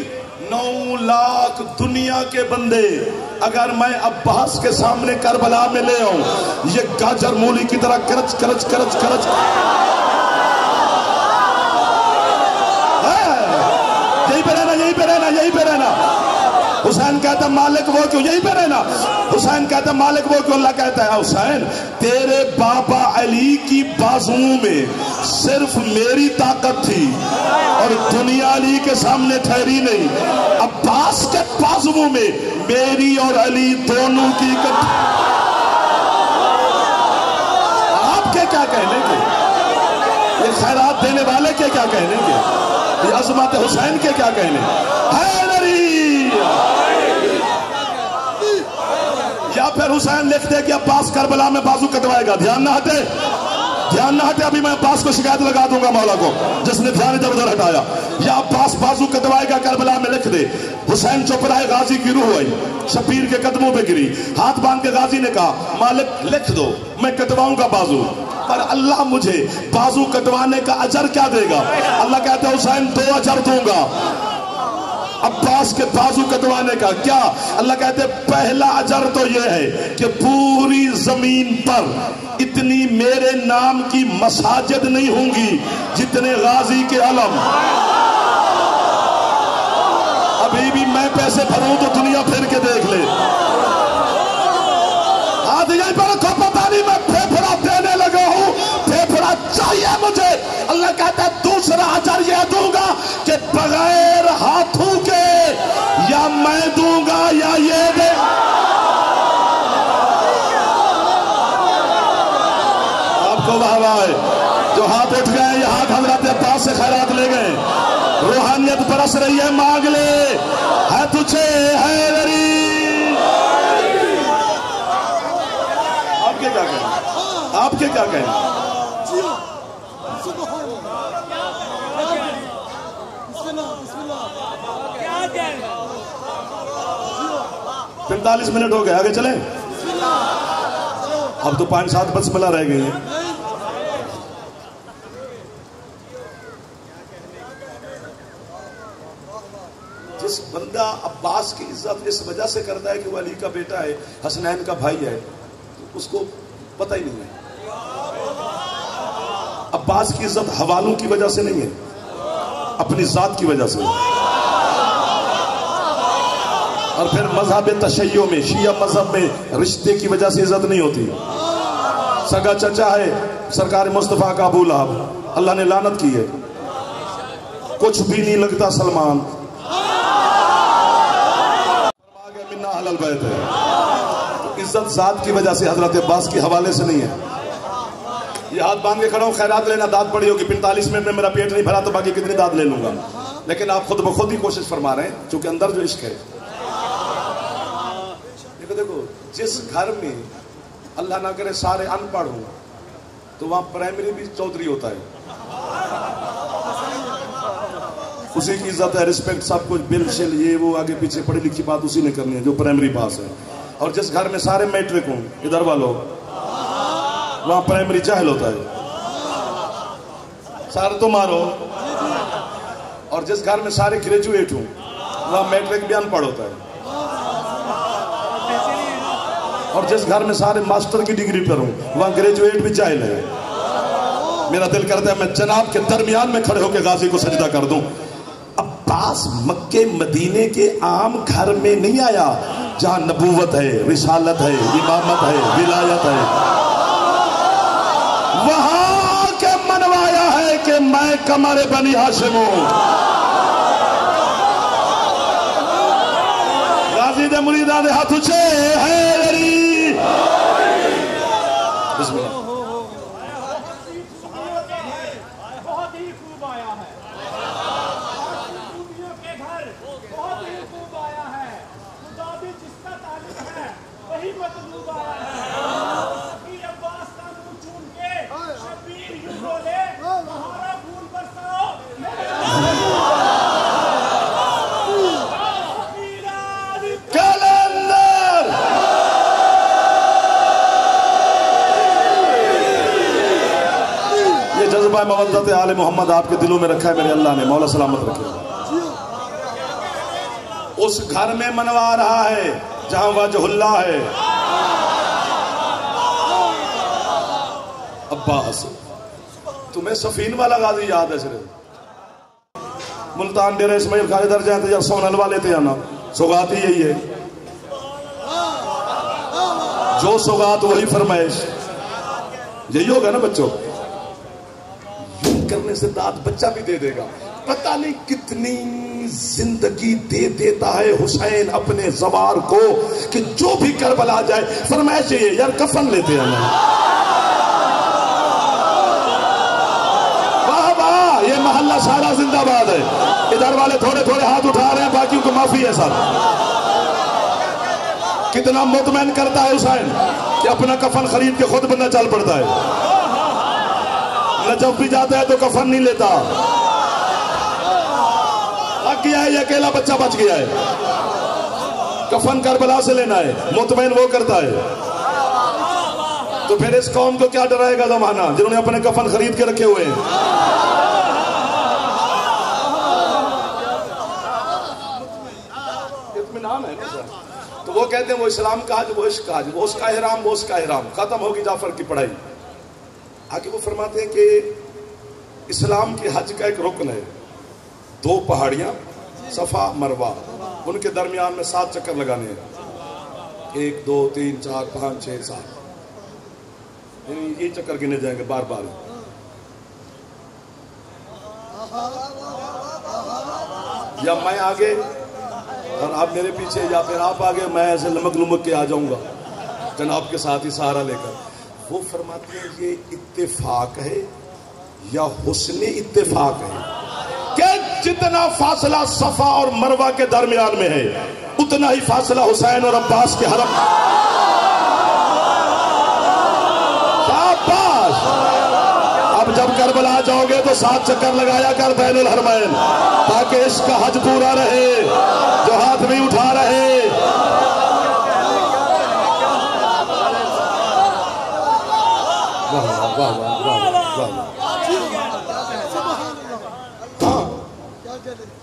9 لاکھ دنیا کے بندے اگر میں عباس کے سامنے کربلا میں لے آؤں، یہ گاجر مولی کی طرح کرچ کرچ کرچ کرچ یہی پہ رہنا. حسین کہتا مالک وہ کیوں؟ یہی پہ رہنا. حسین کہتا مالک وہ کیوں؟ اللہ کہتا ہے حسین تیرے بابا علی کی بازوؤں میں صرف میری طاقت تھی اور دنیا علی کے سامنے ٹھہری نہیں. عباس کے بازوؤں میں میری اور علی دونوں کی آپ کے کیا کہنے کے، یہ خیرات دینے والے کے کیا کہنے کے، یہ عظمت حسین کے کیا کہنے. یا پھر حسین لکھ دے کہ عباس کربلا میں بازو کٹوائے گا. دھیان نہ ہٹے ابھی میں عباس کو شکایت لگا دوں گا مولا کو جس نے دھیان ادھر ادھر ہٹایا. یا عباس بازو کٹوائے گا کربلا میں، لکھ دے. حسین چپ رہا ہے، غازی کی روح ہوئی، شبیر کے قدموں پہ گری، ہاتھ باندھ کے غازی نے کہا مالک لکھ دو میں کٹواؤں گا بازو، پر اللہ مجھے بازو کٹوانے کا اجر کیا دے گا؟ اللہ کہتا ہے حسین 2 اجر دوں گا عباس کے بازو کٹوانے کا. کیا؟ اللہ کہتے پہلا اجر تو یہ ہے کہ پوری زمین پر اتنی میرے نام کی مساجد نہیں ہوں گی جتنے غازی کے علم. ابھی بھی میں پیسے بھروں تو دنیا پھر کے دیکھ لے. آج یہیں پر کو پتا نہیں میں پھیپھڑا دینے لگا ہوں، پھیپھڑا چاہیے مجھے. اللہ کہتا ہے دوسرا اجر یہ دوں گا کہ بغیر ہاتھوں کے یا میں دوں گا یا یہ دے. آپ کو واہ واہ ہے جو ہاتھ اٹھ گئے، یہ ہاتھ حضرت عباس سے خیرات لے گئے. روحانیت برس رہی ہے، مانگ لے. ہے تجھے حیدری. آپ کے کیا کہیں؟ آپ کے کیا کہیں؟ 45 منٹ ہو گئے، آگے چلیں. اب تو 5-7 بسملہ رہ گئی ہیں. جس بندہ عباس کی عزت اس وجہ سے کرتا ہے کہ وہ علی کا بیٹا ہے، حسنین کا بھائی ہے، تو اس کو پتہ ہی نہیں ہے. عباس کی عزت حوالوں کی وجہ سے نہیں ہے، اپنی ذات کی وجہ سے. اور پھر مذہب تشیع میں، شیعہ مذہب میں رشتے کی وجہ سے عزت نہیں ہوتی. سگا چچا ہے سرکار مصطفیٰ کا ابو لہب، اللہ نے لعنت کی ہے. کچھ بھی نہیں لگتا سلمان، عزت ذات کی وجہ سے، حضرت عباس کے حوالے سے نہیں ہے. یہ ہاتھ باندھ کے کھڑا ہوں، خیرات لینا داد پڑی ہوگی. 45 منٹ میں میرا پیٹ نہیں بھرا تو باقی کتنی داد لے لوں گا. لیکن آپ خود بخود ہی کوشش فرما رہے ہیں چونکہ اندر جو عشق ہے دیکھو جس گھر میں اللہ نہ کرے سارے ان پڑھ ہوں تو وہاں پرائمری بھی چودھری ہوتا ہے، اسی کی عزت ہے، رسپیکٹ، سب کچھ، بل شل یہ وہ، آگے پیچھے پڑھی لکھی بات اسی نے کرنی ہے جو پرائمری پاس ہے۔ اور جس گھر میں سارے میٹرک ہوں ادھر والوں، وہاں پرائمری جاہل ہوتا ہے، سارے تو مارو۔ اور جس گھر میں سارے گریجویٹ ہوں وہاں میٹرک بھی ان پڑھ ہوتا ہے۔ اور جس گھر میں سارے ماسٹر کی ڈگری پر ہوں وہاں گریجویٹ بھی جاہل ہے۔ میرا دل کرتا ہے میں جناب کے درمیان میں کھڑے ہو کے غازی کو سجدہ کر دوں۔ عباس مکے مدینے کے عام گھر میں نہیں آیا جہاں نبوت ہے، رسالت ہے، امامت ہے، ولایت ہے، وہاں کے منوایا ہے کہ میں قمر بنی ہاشم ہوں۔ غازی دے مریداں دے ہاتھ اونچے ہے علی۔ بسم اللہ۔ بہت ہی خوب آیا ہے، خوبیوں کے گھر بہت ہی خوب آیا ہے، خدا بھی جس کا تعلق ہے وہی مطلوب آیا ہے۔ شبیر عباس کا منہ چون کے شبیر یوں بولے تمہارا پھول برساؤ کلندر یہ جذبہ مودت آل محمد آپ کے دلوں میں رکھا ہے میرے اللہ نے، مولا سلامت رکھے۔ اس گھر میں منوا رہا ہے جہاں وجہ اللہ ہے۔ عباس تمہیں سفین والا غازی یاد ہے صرف؟ ملتان ڈیرہ اسماعیل خان ادھر جائیں تو یا سونل والے تھے آنا، سوغات ہی یہی ہے، جو سوغات وہی فرمائش، یہی ہوگا نا بچوں؟ یوں کرنے سے داد بچہ بھی دے دے گا۔ پتہ نہیں کتنی زندگی دے دیتا ہے حسین اپنے زوار کو کہ جو بھی کربلا جائے فرمائش یہ یار کفن لیتے ہیں نا۔ واہ واہ، یہ محلہ سارا زندہ باد ہے۔ ادھر والے تھوڑے تھوڑے ہاتھ اٹھا رہے ہیں، باقیوں کو معافی ہے سر۔ کتنا مطمئن کرتا ہے حسین کہ اپنا کفن خرید کے خود بندہ چل پڑتا ہے، نجف بھی جاتا ہے تو کفن نہیں لیتا۔ اب کیا ہے، یہ اکیلا بچہ بچ گیا ہے، کفن کربلا سے لینا ہے، مطمئن وہ کرتا ہے۔ تو پھر اس قوم کو کیا ڈرائے گا زمانہ جنہوں نے اپنے کفن خرید کے رکھے ہوئے ہیں؟ اطمینان ہے نا سر۔ تو وہ کہتے ہیں وہ اسلام کا حج، وہ عشق کا حج، وہ اس کا احرام، وہ اس کا احرام۔ ختم ہوگی جعفر کی پڑھائی۔ آگے وہ فرماتے ہیں کہ اسلام کے حج کا ایک رکن ہے، 2 پہاڑیاں صفا مروہ، ان کے درمیان میں 7 چکر لگانے ہیں، 1 2 3 4 5 6 7، یعنی یہ چکر گنے جائیں گے بار بار۔ یا میں آگے اور آپ میرے پیچھے، یا پھر آپ آگے، میں ایسے لمک لمک کے آ جاؤں گا جناب کے ساتھ ہی سہارا لے کر۔ وہ فرماتے ہیں یہ اتفاق ہے یا حسن اتفاق ہے کہ جتنا فاصلہ صفا اور مروہ کے درمیان میں ہے اتنا ہی فاصلہ حسین اور عباس کے حرم۔ شاباش! اب جب کربلا جاؤ گے تو 7 چکر لگایا کر بین الحرمین، تاکہ اس کا حج پورا رہے، جو ہاتھ بھی اٹھا رہے۔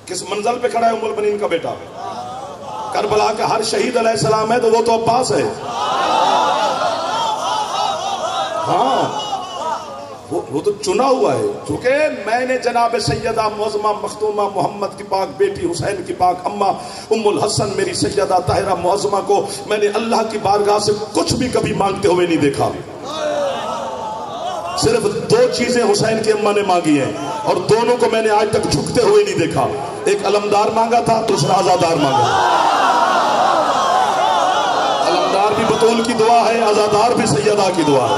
کس منزل پہ کھڑا ہے ام المؤمنین کا بیٹا؟ کربلا کا ہر شہید علیہ السلام ہے تو وہ تو عباس ہے۔ ہاں وہ تو چنا ہوا ہے، چونکہ میں نے جناب سیدہ معظمہ مختومہ محمد کی پاک بیٹی حسین کی پاک اماں ام الحسن میری سیدہ طاہرہ معظمہ کو میں نے اللہ کی بارگاہ سے کچھ بھی کبھی مانگتے ہوئے نہیں دیکھا۔ صرف 2 چیزیں حسین کی اماں نے مانگی ہیں اور دونوں کو میں نے آج تک جھکتے ہوئے نہیں دیکھا۔ ایک علمدار مانگا تھا، دوسرا آزادار مانگا۔ علمدار بھی بطول کی دعا ہے، آزادار بھی سیدہ کی دعا ہے۔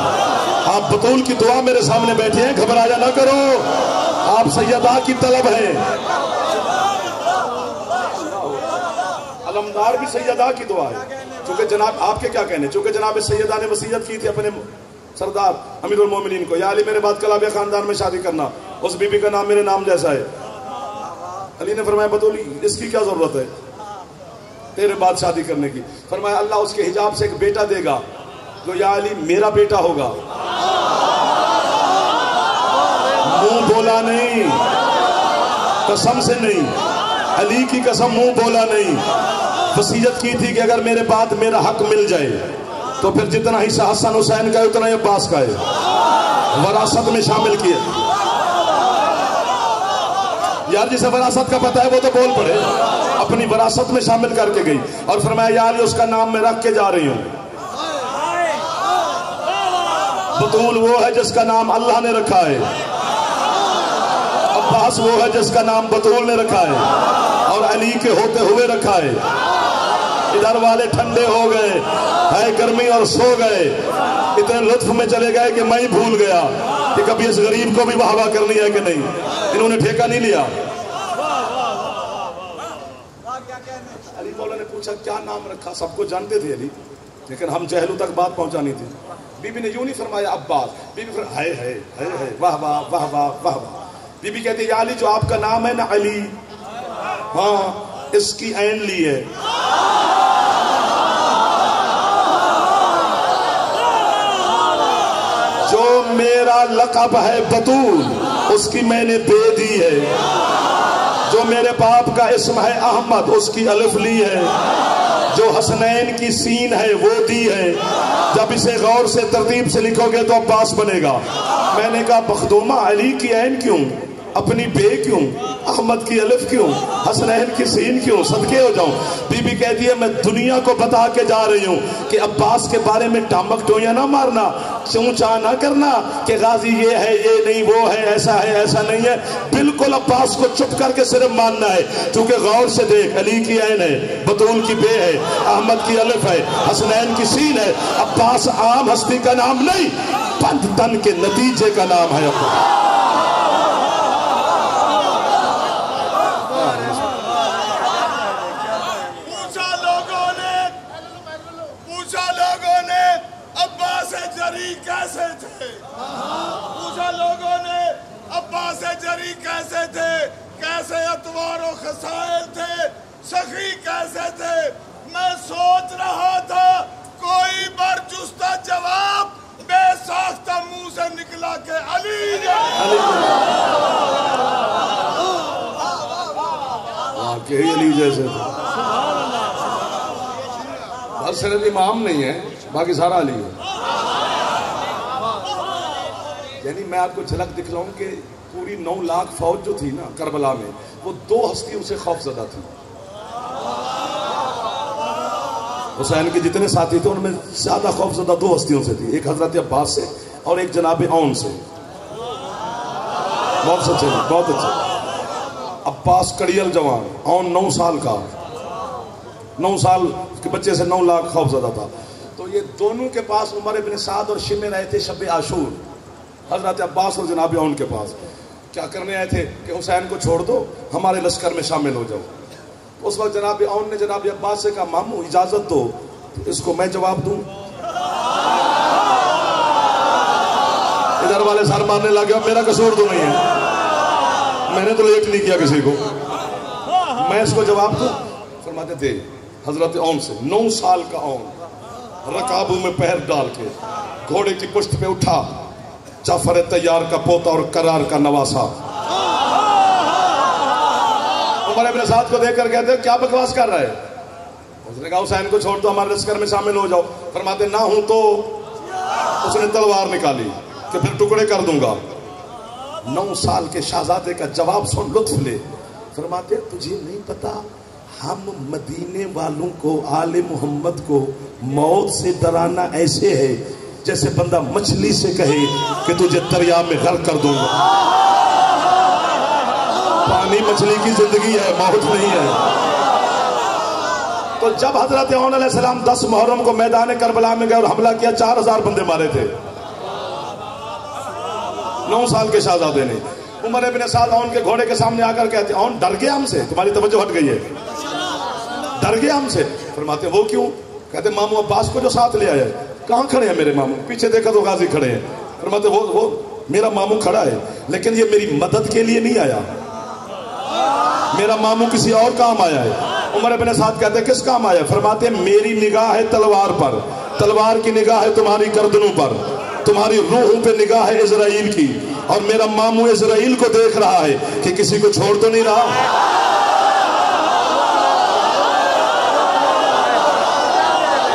آپ بطول کی دعا میرے سامنے بیٹھے ہیں، گھبرایا نہ کرو، آپ سیدہ کی طلب ہیں۔ علمدار بھی سیدہ کی دعا ہے، چونکہ جناب آپ کے کیا کہنے، چونکہ جناب سیدہ نے وصیت کی تھی اپنے سردار امیر المومنین کو، یا علی میرے بعد کلابیہ خاندان میں شادی کرنا، اس بی بی کا نام میرے نام جیسا ہے۔ علی نے فرمایا بطولی اس کی کیا ضرورت ہے تیرے بعد شادی کرنے کی؟ فرمایا اللہ اس کے حجاب سے ایک بیٹا دے گا جو یا علی میرا بیٹا ہوگا۔ منہ بولا نہیں، قسم سے نہیں، علی کی قسم منہ بولا نہیں، وصیت کی تھی کہ اگر میرے بعد میرا حق مل جائے تو پھر جتنا حصہ حسن حسین کا ہے اتنا ہی عباس کا ہے، وراثت میں شامل کیے۔ یار جسے وراثت کا پتہ ہے وہ تو بول پڑے، اپنی وراثت میں شامل کر کے گئی اور فرمایا یا علی اس کا نام میں رکھ کے جا رہی ہوں، بطول وہ ہے جس کا نام اللہ نے رکھا ہے، عباس وہ ہے جس کا نام بطول نے رکھا ہے اور علی کے ہوتے ہوئے رکھا ہے۔ ادھر والے ٹھنڈے ہو گئے، ہے گرمی اور سو گئے، اتنے لطف میں چلے گئے کہ میں ہی بھول گیا کہ کبھی اس غریب کو بھی واہ واہ کرنی ہے کہ نہیں، انہوں نے ٹھیکہ نہیں لیا۔ علی مولا نے پوچھا کیا نام رکھا، سب کو جانتے تھے علی، لیکن ہم جہلوں تک بات پہنچانی تھی۔ بی بی نے یوں نہیں فرمایا عباس، بی بی فرمایا ہے واہ واہ واہ واہ واہ واہ۔ بی بی کہتی یا علی جو آپ کا نام ہے نا علی، ہاں اس کی عین لی ہے۔ جو میرا لقب ہے بطول اس کی میں نے بے دی ہے، جو میرے باپ کا اسم ہے احمد اس کی الف لی ہے، جو حسنین کی سین ہے وہ دی ہے، جب اسے غور سے ترتیب سے لکھو گے تو عباس بنے گا۔ میں نے کہا بخدومہ علی کی عین کیوں، اپنی بے کیوں، احمد کی الف کیوں، حسنین کی سین کیوں، صدقے ہو جاؤں۔ بی بی کہتی ہے میں دنیا کو بتا کے جا رہی ہوں کہ عباس کے بارے میں ٹامک ٹوئیاں نہ مارنا، چونچا نہ کرنا کہ غازی یہ ہے یہ نہیں وہ ہے ایسا نہیں ہے، بالکل عباس کو چپ کر کے صرف ماننا ہے، چونکہ غور سے دیکھ علی کی عین ہے، بطول کی بے ہے، احمد کی الف ہے، حسنین کی سین ہے۔ عباس عام ہستی کا نام نہیں، بند تن کے نتیجے کا نام ہے عباس۔ کیسے تھے پوچھا لوگوں نے، عباس جری کیسے تھے، کیسے اتوار و خسائل تھے، سخی کیسے تھے؟ میں سوچ رہا تھا کوئی برجستہ جواب بے ساختہ منہ سے نکلا کہ علی علی جیسے ہر سند امام نہیں ہے، باقی سارا علی ہے۔ یعنی میں آپ کو جھلک دکھلاؤں کہ پوری 9 لاکھ فوج جو تھی نا کربلا میں، وہ 2 ہستیوں سے خوف زدہ تھی۔ حسین کے جتنے ساتھی تھے ان میں زیادہ خوف زدہ 2 ہستیوں سے تھی، ایک حضرت عباس سے اور ایک جناب اون سے۔ بہت سچے، بہت اچھے۔ عباس کڑیل جوان، اون 9 سال کا، 9 سال کے بچے سے 9 لاکھ خوف زدہ تھا۔ تو یہ دونوں کے پاس عمر بن سعد اور شمع رہے تھے شب عاشور، حضرت عباس اور جناب اون کے پاس کیا کرنے آئے تھے کہ حسین کو چھوڑ دو ہمارے لشکر میں شامل ہو جاؤ۔ اس وقت جناب اون نے جناب عباس سے کہا ماموں اجازت دو اس کو میں جواب دوں۔ ادھر والے سر مارنے لگے، میرا قصور تو نہیں ہے، میں نے تو لیٹ نہیں کیا کسی کو، میں اس کو جواب دوں؟ فرماتے تھے حضرت اون سے 9 سال کا اون رکابوں میں پیر ڈال کے گھوڑے کی پشت پہ اٹھا، جعفر تیار کا پوتا اور قرار کا نواسا۔ عمر بن سعد کو دیکھ کر کہتے کیا بکواس کر رہا ہے؟ اس نے کہا حسین کو چھوڑ دو ہمارے لشکر میں شامل ہو جاؤ۔ فرماتے نہ ہوں تو اس نے تلوار نکالی کہ پھر ٹکڑے کر دوں گا۔ 9 سال کے شہزادے کا جواب سن لطف لے۔ فرماتے تجھے نہیں پتا ہم مدینے والوں کو، آل محمد کو موت سے ڈرانا ایسے ہے جیسے بندہ مچھلی سے کہے کہ تجھے دریا میں غرق کر دوں گا۔ پانی مچھلی کی زندگی ہے، موت نہیں ہے۔ تو جب حضرت اون علیہ السلام 10 محرم کو میدان کربلا میں گئے اور حملہ کیا، 4000 بندے مارے تھے 9 سال کے شہزادے نے۔ عمر بن سعد اون کے گھوڑے کے سامنے آ کر کہتے اون ڈر گیا ہم سے، تمہاری توجہ ہٹ گئی ہے، ڈر گیا ہم سے۔ فرماتے وہ کیوں؟ کہتے ماموں عباس کو جو ساتھ لے آیا ہے. کہاں کھڑے ہیں میرے ماموں؟ پیچھے دیکھا تو غازی کھڑے ہیں. فرماتے وہ میرا ماموں کھڑا ہے لیکن یہ میری مدد کے لیے نہیں آیا, میرا ماموں کسی اور کام آیا ہے. عمر ابن سعد کہتے ہیں کس کام آیا؟ فرماتے ہیں میری نگاہ ہے تلوار پر, تلوار کی نگاہ ہے تمہاری گردنوں پر, تمہاری روحوں پہ نگاہ ہے اسرائیل کی, اور میرا ماموں اسرائیل کو دیکھ رہا ہے کہ کسی کو چھوڑ تو نہیں رہا.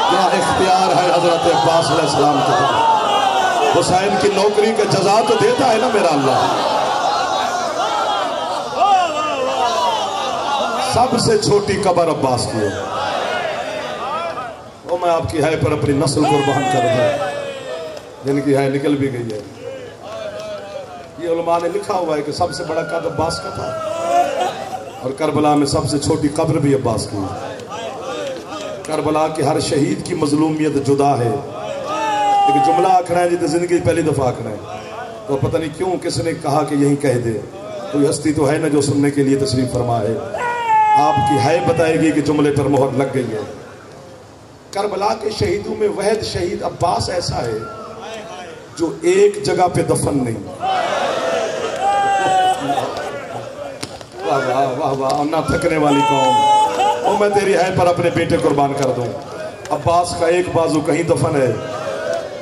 کیا اختیار ہے حضرت عباس علیہ السلام کے پاس. حسین کی نوکری کا جزا تو دیتا ہے نا میرا اللہ. سب سے چھوٹی قبر عباس کی ہے. وہ میں آپ کی ہے پر اپنی نسل قربان کر دوں, جن کی ہے نکل بھی گئی ہے. یہ علماء نے لکھا ہوا ہے کہ سب سے بڑا قد عباس کا تھا, اور کربلا میں سب سے چھوٹی قبر بھی عباس کی ہے. کربلا کے ہر شہید کی مظلومیت جدا ہے. ایک جملہ آکھنا ہے جیتے زندگی پہلی دفعہ آکھنا ہے, تو پتہ نہیں کیوں کس نے کہا کہ یہی کہہ دے. کوئی ہستی تو ہے نا جو سننے کے لیے تشریف فرما ہے. آپ کی ہے بتائے گی کہ جملے پر مہر لگ گئی ہے. کربلا کے شہیدوں میں واحد شہید عباس ایسا ہے جو ایک جگہ پہ دفن نہیں. واہ واہ واہ واہ, نہ تھکنے والی قوم. وہ میں تیری ہے پر اپنے بیٹے قربان کر دوں. عباس کا ایک بازو کہیں دفن ہے,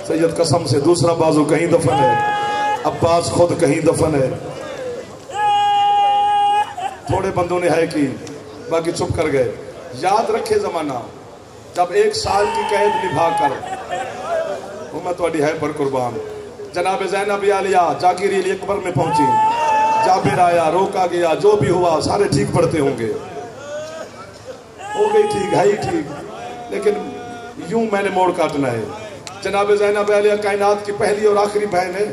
سید قسم سے دوسرا بازو کہیں دفن ہے, عباس خود کہیں دفن ہے. تھوڑے بندوں نے ہے کی, باقی چپ کر گئے. یاد رکھے زمانہ جب 1 سال کی قید نبھا کر, وہ میں تھوڑی ہے پر قربان, جناب زینب عالیہ جاگیری علی اکبر میں پہنچی, جابر آیا, روکا گیا, جو بھی ہوا سارے ٹھیک پڑھتے ہوں گے. ہو گئی ٹھیک, ہے ہی ٹھیک, لیکن یوں میں نے موڑ کاٹنا ہے. جناب زینب عالیہ کائنات کی پہلی اور آخری بہن ہے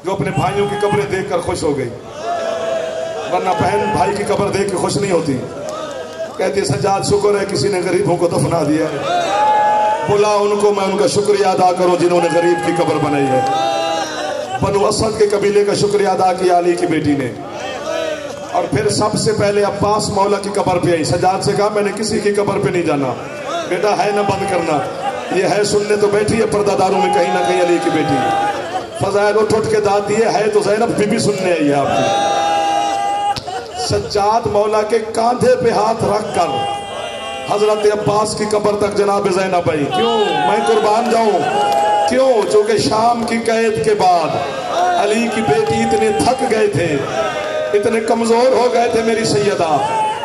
جو اپنے بھائیوں کی قبریں دیکھ کر خوش ہو گئی, ورنہ بہن بھائی کی قبر دیکھ کے خوش نہیں ہوتی. کہتی ہے سجاد شکر ہے کسی نے غریبوں کو دفنا دیا ہے, بلا ان کو, میں ان کا شکریہ ادا کروں جنہوں نے غریب کی قبر بنائی ہے. بنو اسد کے قبیلے کا شکریہ ادا کیا علی کی بیٹی نے, اور پھر سب سے پہلے عباس مولا کی قبر پہ آئی. سجاد سے کہا میں نے کسی کی قبر پہ نہیں جانا, بیٹا ہے نہ بند کرنا, یہ ہے سننے تو بیٹھی ہے پردہ داروں میں کہیں نہ کہیں علی کی بیٹی. فضائل اٹھ کے داد دیے, ہے تو زینب بی بی سننے آئی ہے آپ کی. سجاد مولا کے کاندھے پہ ہاتھ رکھ کر حضرت عباس کی قبر تک جناب زینب آئی. کیوں میں قربان جاؤں؟ کیوں؟ چونکہ شام کی قید کے بعد علی کی بیٹی اتنے تھک گئے تھے, اتنے کمزور ہو گئے تھے میری سیدہ,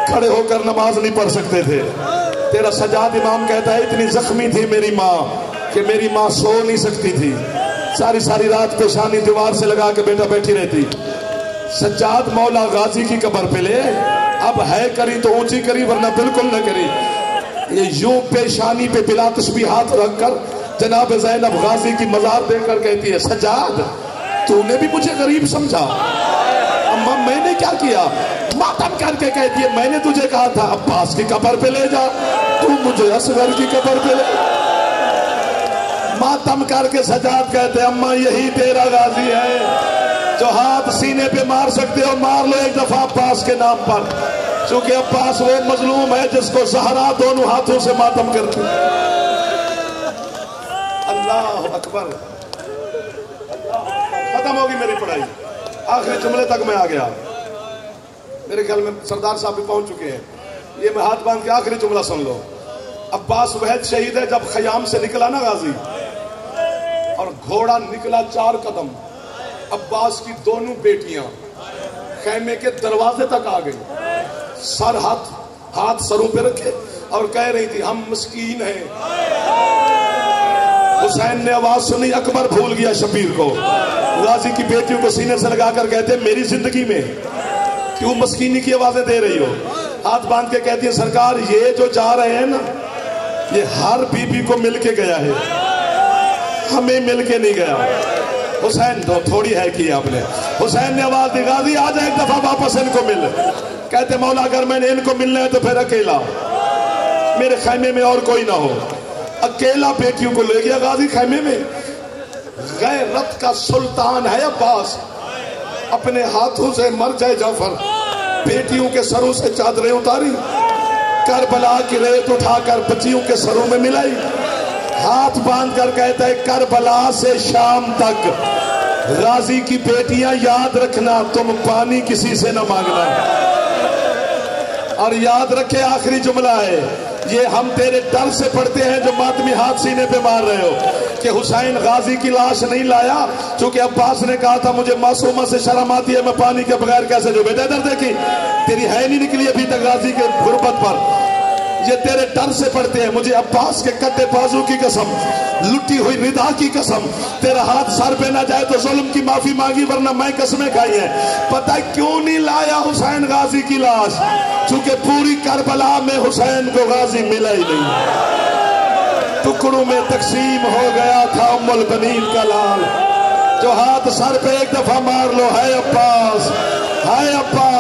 کھڑے ہو کر نماز نہیں پڑھ سکتے تھے. تیرا سجاد امام کہتا ہے اتنی زخمی تھی میری ماں کہ میری ماں سو نہیں سکتی تھی, ساری رات پیشانی دیوار سے لگا کے بیٹا بیٹھی رہتی. سجاد مولا غازی کی قبر پہ لے, اب ہے کری تو اونچی کری ورنہ بالکل نہ کری. یہ یوں پیشانی پہ بلا تسبیحات رکھ کر جناب زینب غازی کی مزار دیکھ کر کہتی ہے سجاد تو نے بھی مجھے غریب سمجھا, اما میں نے کیا کیا؟ ماتم کر کے کہتی ہے میں نے تجھے کہا تھا عباس کی قبر پہ لے جا, تو مجھے اصغر کی قبر پہ لے. ماتم کر کے سجاد کہتے ہیں اما یہی تیرا غازی ہے جو ہاتھ سینے پہ مار سکتے ہو, مار لو ایک دفعہ عباس کے نام پر, چونکہ عباس وہ مظلوم ہے جس کو زہرا دونوں ہاتھوں سے ماتم کرتی. اللہ اکبر. ختم ہوگی میری پڑھائی, آخری جملے تک میں آ گیا. میرے خیال میں سردار صاحب بھی پہنچ چکے ہیں. یہ میں ہاتھ باندھ کے آخری جملہ سن لو. عباس وحید شہید ہے جب خیام سے نکلا نا غازی, اور گھوڑا نکلا 4 قدم, عباس کی دونوں بیٹیاں خیمے کے دروازے تک آ گئی, سر ہاتھ سروں پہ رکھے اور کہہ رہی تھی ہم مسکین ہیں. حسین نے آواز سنی, اکبر بھول گیا شبیر کو, غازی کی بیٹیوں کو سینے سے لگا کر کہتے میری زندگی میں کیوں مسکینی کی آوازیں دے رہی ہو؟ ہاتھ باندھ کے کہتی ہے سرکار یہ جو جا رہے ہیں نا یہ ہر بی بی کو مل کے گیا ہے, ہمیں مل کے نہیں گیا. حسین تو تھوڑی ہے کی آپ نے. حسین نے آواز دی غازی آ جائے ایک دفعہ واپس ان کو مل. کہتے مولا اگر میں نے ان کو ملنا ہے تو پھر اکیلا, میرے خیمے میں اور کوئی نہ ہو. اکیلا بیٹیوں کو لے گیا غازی خیمے میں. غیرت کا سلطان ہے عباس, اپنے ہاتھوں سے مر جائے جعفر, بیٹیوں کے سروں سے چادریں اتاری, کربلا کی ریت اٹھا کر بچیوں کے سروں میں ملائی، ہاتھ باندھ کر کہتا ہے کربلا سے شام تک غازی کی بیٹیاں یاد رکھنا تم پانی کسی سے نہ مانگنا، اور یاد رکھے آخری جملہ ہے یہ ہم تیرے ڈر سے پڑھتے ہیں جو ماتمی ہاتھ سینے پہ مار رہے ہو کہ حسین غازی کی لاش نہیں لایا چونکہ عباس نے کہا تھا مجھے معصومہ سے شرم آتی ہے میں پانی کے بغیر کیسے جو بیٹا ادھر دیکھی تیری ہے نہیں نکلی ابھی تک غازی کے غربت پر، یہ تیرے ڈر سے پڑھتے ہیں مجھے عباس کے کٹے بازو کی قسم لٹی ہوئی ردا کی قسم تیرا ہاتھ سر پہ نہ جائے تو ظلم کی معافی مانگی ورنہ میں قسمیں کھائی ہیں۔ پتہ کیوں نہیں لایا حسین غازی کی لاش؟ چونکہ پوری کربلا میں حسین کو غازی ملا ہی نہیں، ٹکڑوں میں تقسیم ہو گیا تھا ام البنین کا لال۔ جو ہاتھ سر پہ ایک دفعہ مار لو ہے عباس، ہے عباس۔